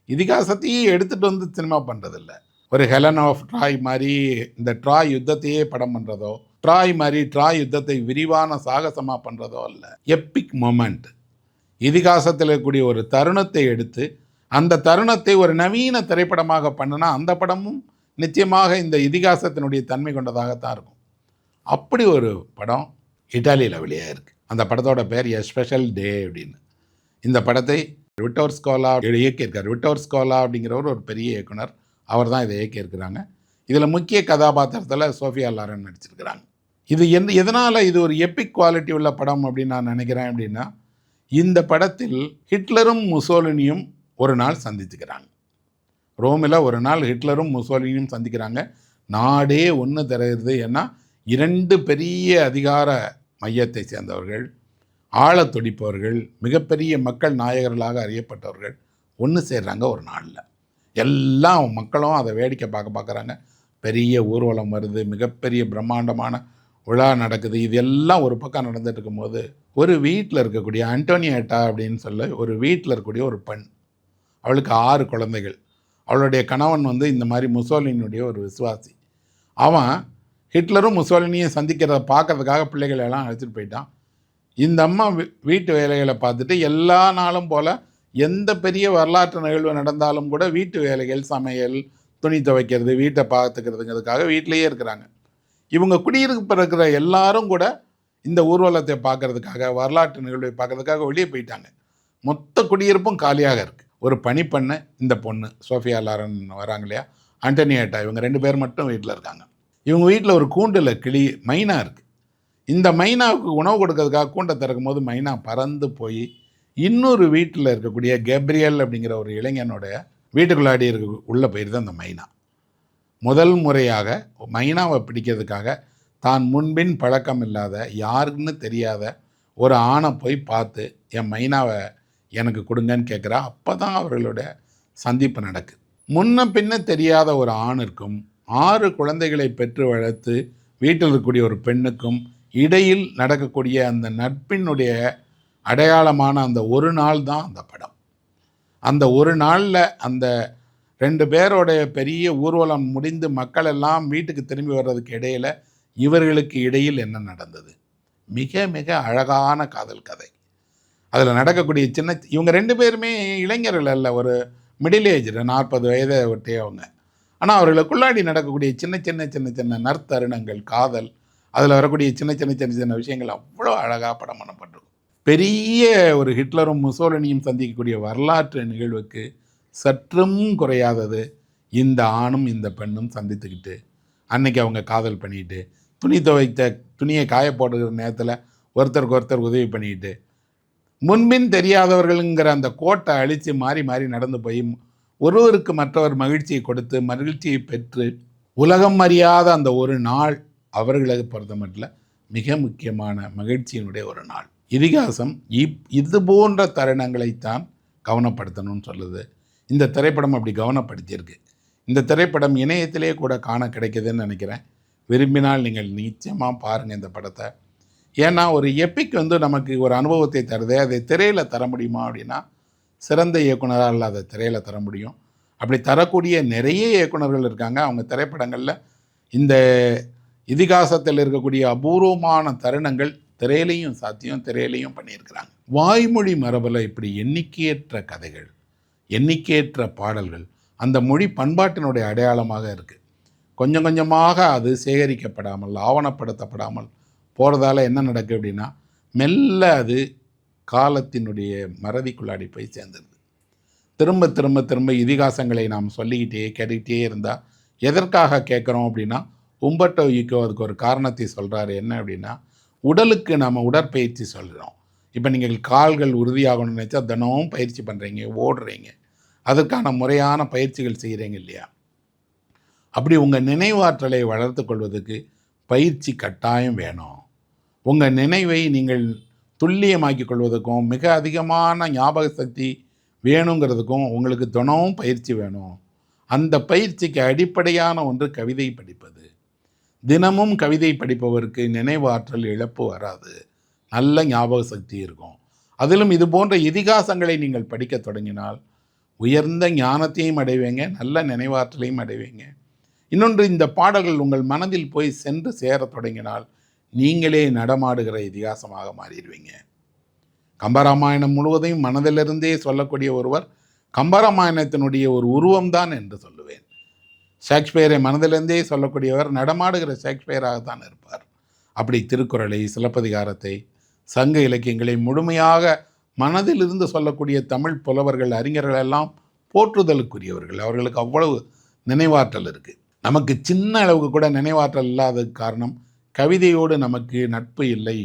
இதிகாசத்தையே எடுத்துகிட்டு சினிமா பண்ணுறதில்ல. ஒரு ஹெலன் ஆஃப் ட்ராய் மாதிரி இந்த ட்ராய் யுத்தத்தையே படம் பண்ணுறதோ, ட்ராய் மாதிரி ட்ராய் யுத்தத்தை விரிவான சாகசமாக பண்ணுறதோ இல்லை. எப்பிக் மொமெண்ட், இதிகாசத்தில் இருக்கக்கூடிய ஒரு தருணத்தை எடுத்து அந்த தருணத்தை ஒரு நவீன திரைப்படமாக பண்ணினா அந்த படமும் நிச்சயமாக இந்த இதிகாசத்தினுடைய தன்மை கொண்டதாகத்தான் இருக்கும். அப்படி ஒரு படம் இட்டாலியில் வெளியாக இருக்குது. அந்த படத்தோட பேர் எ ஸ்பெஷல் டே அப்படின்னு. இந்த படத்தை விட்டோர் ஸ்கோலா இயக்கியிருக்கார். விட்டோர் ஸ்கோலா அப்படிங்கிறவர் ஒரு பெரிய இயக்குனர், அவர் தான் இதை இயக்கியிருக்கிறாங்க. இதில் முக்கிய கதாபாத்திரத்தில் சோஃபியா லாரன் நடிச்சிருக்கிறாங்க. இது எதனால் இது ஒரு எப்பிக் குவாலிட்டி உள்ள படம் அப்படின்னு நான் நினைக்கிறேன் அப்படின்னா, இந்த படத்தில் ஹிட்லரும் முசோலினியும் ஒரு நாள் சந்திச்சுக்கிறாங்க. ரோமில் ஒரு நாள் ஹிட்லரும் முசோலினியும் சந்திக்கிறாங்க. நாடே ஒன்று திறகுது. ஏன்னா 2 பெரிய அதிகார மையத்தை சேர்ந்தவர்கள், ஆழ துடிப்பவர்கள், மிகப்பெரிய மக்கள் நாயகர்களாக அறியப்பட்டவர்கள் ஒன்று சேர்றாங்க ஒரு நாளில். எல்லா மக்களும் அதை வேடிக்கை பார்க்குறாங்க. பெரிய ஊர்வலம் வருது, மிகப்பெரிய பிரம்மாண்டமான விழா நடக்குது. இது எல்லாம் ஒரு பக்கம் நடந்துட்டு இருக்கும்போது ஒரு வீட்டில் இருக்கக்கூடிய ஆண்டோனியேட்டா அப்படின்னு சொல்ல ஒரு வீட்டில் இருக்கக்கூடிய ஒரு பெண், அவளுக்கு 6 குழந்தைகள். அவளுடைய கணவன் இந்த மாதிரி முசோலினியுடைய ஒரு விசுவாசி. அவன் ஹிட்லரும் முசோலினியும் சந்திக்கிறத பார்க்கறதுக்காக பிள்ளைகளை எல்லாம் அழைச்சிட்டு போயிட்டான். இந்த அம்மா வீட்டு வேலைகளை பார்த்துட்டு எல்லா நாளும் போல் எந்த பெரிய வரலாற்று நிகழ்வு நடந்தாலும் கூட வீட்டு வேலைகள், சமையல், துணி துவைக்கிறது, வீட்டை பார்த்துக்கிறதுங்கிறதுக்காக வீட்டிலையே இருக்கிறாங்க. இவங்க குடியிருப்பு இருக்கிற எல்லாரும் கூட இந்த ஊர்வலத்தை பார்க்கறதுக்காக, வரலாற்று நிகழ்வை பார்க்கறதுக்காக வெளியே போயிட்டாங்க. மொத்த குடியிருப்பும் காலியாக இருக்குது. ஒரு பணிப்பெண்ணு, இந்த பொண்ணு சோஃபியா லாரன் வராங்க இல்லையா, ஆண்டோனியேட்டா, இவங்க 2 பேர் மட்டும் வீட்டில் இருக்காங்க. இவங்க வீட்டில் ஒரு கூண்டில் மைனா இருக்குது. இந்த மைனாவுக்கு உணவு கொடுக்கறதுக்காக கூண்டை திறக்கும் போது மைனா பறந்து போய் இன்னொரு வீட்டில் இருக்கக்கூடிய கேப்ரியல் அப்படிங்கிற ஒரு இளைஞனுடைய வீட்டுக்குள்ளாடி உள்ளே போயிருது அந்த மைனா. முதல் முறையாக மைனாவை பிடிக்கிறதுக்காக தான் முன்பின் பழக்கம் இல்லாத யாருக்குன்னு தெரியாத ஒரு ஆணை போய் பார்த்து என் மைனாவை எனக்கு கொடுங்கன்னு கேட்குறா. அப்போ தான் அவர்களுடைய சந்திப்பு நடக்குது. முன்ன பின்ன தெரியாத ஒரு ஆணிற்கும் 6 குழந்தைகளை பெற்று வளர்த்து வீட்டில் இருக்கக்கூடிய ஒரு பெண்ணுக்கும் இடையில் நடக்கக்கூடிய அந்த நட்பினுடைய அடையாளமான அந்த ஒரு நாள் தான் அந்த படம். அந்த ஒரு நாளில் அந்த 2 பேரோடைய பெரிய ஊர்வலம் முடிந்து மக்கள் எல்லாம் வீட்டுக்கு திரும்பி வர்றதுக்கு இடையில் இவர்களுக்கு இடையில் என்ன நடந்தது? மிக மிக அழகான காதல் கதை. அதில் நடக்கக்கூடிய இவங்க 2 பேருமே இளைஞர்கள் அல்ல, ஒரு மிடில் ஏஜ் 40 வயதை ஒட்டியவங்க. ஆனால் அவர்களுக்குள்ளாடி நடக்கக்கூடிய சின்ன சின்ன சின்ன சின்ன நற்தருணங்கள், காதல், அதில் வரக்கூடிய சின்ன சின்ன சின்ன சின்ன விஷயங்கள் அவ்வளோ அழகாக படம் பண்ணப்பட்டிருக்கும். பெரிய ஒரு ஹிட்லரும் முசோலினியும் சந்திக்கக்கூடிய வரலாற்று நிகழ்வுக்கு சற்றும் குறையாதது இந்த ஆணும் இந்த பெண்ணும் சந்தித்துக்கிட்டு அன்னைக்கு அவங்க காதல் பண்ணிக்கிட்டு துணியை காய போடுகிற நேரத்தில் ஒருத்தருக்கு ஒருத்தர் உதவி பண்ணிக்கிட்டு முன்பின் தெரியாதவர்களுங்கிற அந்த கோட்டை அழித்து மாறி மாறி நடந்து போய் ஒருவருக்கு மற்றவர் மகிழ்ச்சியை கொடுத்து மகிழ்ச்சியை பெற்று உலகம் அறியாத அந்த ஒரு நாள் அவர்களுக்கு பொறுத்த மட்டும் மிக முக்கியமான மகிழ்ச்சியினுடைய ஒரு நாள். இதிகாசம் இது போன்ற தருணங்களைத்தான் கவனப்படுத்தணும்னு சொல்லுது. இந்த திரைப்படம் அப்படி கவனப்படுத்தியிருக்கு. இந்த திரைப்படம் இணையத்திலே கூட காண கிடைக்குதுன்னு நினைக்கிறேன். விரும்பினால் நீங்கள் நிச்சயமாக பாருங்கள் இந்த படத்தை. ஏன்னா ஒரு எப்பிக் நமக்கு ஒரு அனுபவத்தை தருது. அதை திரையில் தர முடியுமா அப்படின்னா சிறந்த இயக்குனரால் அதை திரையில் தர முடியும். அப்படி தரக்கூடிய நிறைய இயக்குனர்கள் இருக்காங்க. அவங்க திரைப்படங்களில் இந்த இதிகாசத்தில் இருக்கக்கூடிய அபூர்வமான தருணங்கள் திரையிலையும் சாத்தியம், திரையிலையும் பண்ணியிருக்கிறாங்க. வாய்மொழி மரபில் இப்படி எண்ணிக்கையற்ற கதைகள், எண்ணிக்கையற்ற பாடல்கள் அந்த மொழி பண்பாட்டினுடைய அடையாளமாக இருக்குது. கொஞ்சம் கொஞ்சமாக அது சேகரிக்கப்படாமல் ஆவணப்படுத்தப்படாமல் போகிறதால என்ன நடக்குது அப்படின்னா மெல்ல அது காலத்தினுடைய மறதிக்குள்ளாடி போய் சேர்ந்துருது. திரும்ப திரும்ப திரும்ப இதிகாசங்களை நாம் சொல்லிக்கிட்டே கேட்டுக்கிட்டே இருந்தால் எதற்காக கேட்குறோம் அப்படின்னா உம்பர்டோ ஈக்கோ அதுக்கு ஒரு காரணத்தை சொல்கிறாரு. என்ன அப்படின்னா உடலுக்கு நம்ம உடற்பயிற்சி சொல்கிறோம். இப்போ நீங்கள் கால்கள் உறுதியாகணும்னு நினச்சா தினமும் பயிற்சி பண்ணுறீங்க, ஓடுறீங்க, அதற்கான முறையான பயிற்சிகள் செய்கிறீங்க இல்லையா? அப்படி உங்கள் நினைவாற்றலை வளர்த்து கொள்வதற்கு பயிற்சி கட்டாயம் வேணும். உங்கள் நினைவை நீங்கள் துல்லியமாக்கி கொள்வதற்கும் மிக அதிகமான ஞாபக சக்தி வேணுங்கிறதுக்கும் உங்களுக்கு தினமும் பயிற்சி வேணும். அந்த பயிற்சிக்கு அடிப்படையான ஒன்று கவிதை படிப்பது. தினமும் கவிதை படிப்பவருக்கு நினைவாற்றல் இழப்பு வராது, நல்ல ஞாபக சக்தி இருக்கும். அதிலும் இது போன்ற இதிகாசங்களை நீங்கள் படிக்க தொடங்கினால் உயர்ந்த ஞானத்தையும் அடைவீங்க, நல்ல நினைவாற்றலையும் அடைவீங்க. இன்னொன்று, இந்த பாடல்கள் உங்கள் மனதில் போய் சென்று சேர தொடங்கினால் நீங்களே நடமாடுகிற இதிகாசமாக மாறிடுவீங்க. கம்பராமாயணம் முழுவதையும் மனதிலிருந்தே சொல்லக்கூடிய ஒருவர் கம்பராமாயணத்தினுடைய ஒரு உருவம்தான் என்று சொல்லுவேன். ஷேக்ஸ்பியரை மனதிலிருந்தே சொல்லக்கூடியவர் நடமாடுகிற ஷேக்ஸ்பியராகத்தான் இருப்பார். அப்படி திருக்குறளை, சிலப்பதிகாரத்தை, சங்க இலக்கியங்களை முழுமையாக மனதிலிருந்து சொல்லக்கூடிய தமிழ் புலவர்கள், அறிஞர்கள் எல்லாம் போற்றுதலுக்குரியவர்கள். அவர்களுக்கு அவ்வளவு நினைவாற்றல் இருக்குது. நமக்கு சின்ன அளவுக்கு கூட நினைவாற்றல் இல்லாததுக்கு காரணம் கவிதையோடு நமக்கு நட்பு இல்லை,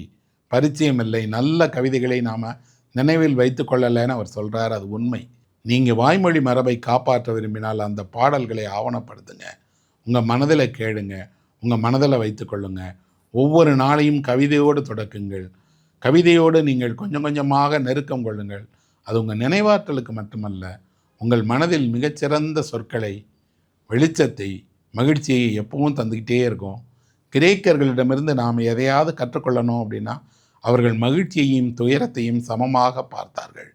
பரிச்சயம் இல்லை, நல்ல கவிதைகளை நாம் நினைவில் வைத்து கொள்ளலைன்னு அவர் சொல்கிறார். அது உண்மை. நீங்கள் வாய்மொழி மரபை காப்பாற்ற விரும்பினால் அந்த பாடல்களை ஆவணப்படுத்துங்க, உங்கள் மனதில் கேளுங்க, உங்கள் மனதில் வைத்து கொள்ளுங்க. ஒவ்வொரு நாளையும் கவிதையோடு தொடக்குங்கள். கவிதையோடு நீங்கள் கொஞ்சம் கொஞ்சமாக நெருக்கம் கொள்ளுங்கள். அது உங்கள் நினைவாற்றலுக்கு மட்டுமல்ல, உங்கள் மனதில் மிகச்சிறந்த சொற்களை, வெளிச்சத்தை, மகிழ்ச்சியை எப்பவும் தந்துக்கிட்டே இருக்கும். கிரேக்கர்களிடமிருந்து நாம் எதையாவது கற்றுக்கொள்ளணும் அப்படின்னா அவர்கள் மகிழ்ச்சியையும் துயரத்தையும் சமமாக பார்த்தார்கள்.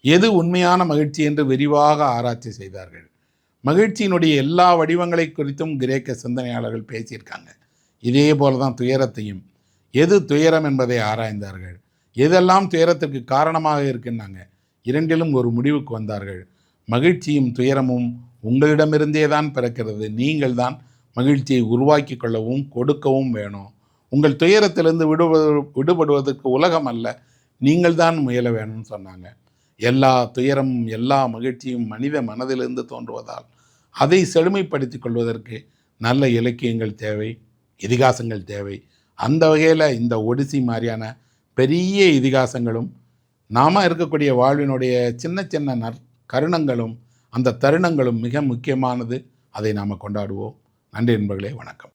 எது உண்மையான மகிழ்ச்சி என்று விரிவாக ஆராய்ச்சி செய்தார்கள். மகிழ்ச்சியினுடைய எல்லா வடிவங்களை குறித்தும் கிரேக்க சிந்தனையாளர்கள் பேசியிருக்காங்க. இதே போல தான் துயரத்தையும், எது துயரம் என்பதை ஆராய்ந்தார்கள். எதெல்லாம் துயரத்திற்கு காரணமாக இருக்குன்னாங்க. இரண்டிலும் ஒரு முடிவுக்கு வந்தார்கள். மகிழ்ச்சியும் துயரமும் உங்களிடமிருந்தே தான் பிறக்கிறது. நீங்கள் தான் மகிழ்ச்சியை உருவாக்கி கொள்ளவும் கொடுக்கவும் வேணும். உங்கள் துயரத்திலிருந்து விடுபடுவதற்கு உலகம் அல்ல, நீங்கள் தான் முயல வேணும்னு சொன்னாங்க. எல்லா துயரமும் எல்லா மகிழ்ச்சியும் மனித மனதிலிருந்து தோன்றுவதால் அதை செழுமைப்படுத்தி கொள்வதற்கு நல்ல இலக்கியங்கள் தேவை, இதிகாசங்கள் தேவை. அந்த வகையில் இந்த ஒடிசி மாதிரியான பெரிய இதிகாசங்களும் நாம் இருக்கக்கூடிய வாழ்வினுடைய சின்ன சின்ன கருணங்களும் அந்த தருணங்களும் மிக முக்கியமானது. அதை நாம் கொண்டாடுவோம். நன்றி நண்பர்களே, வணக்கம்.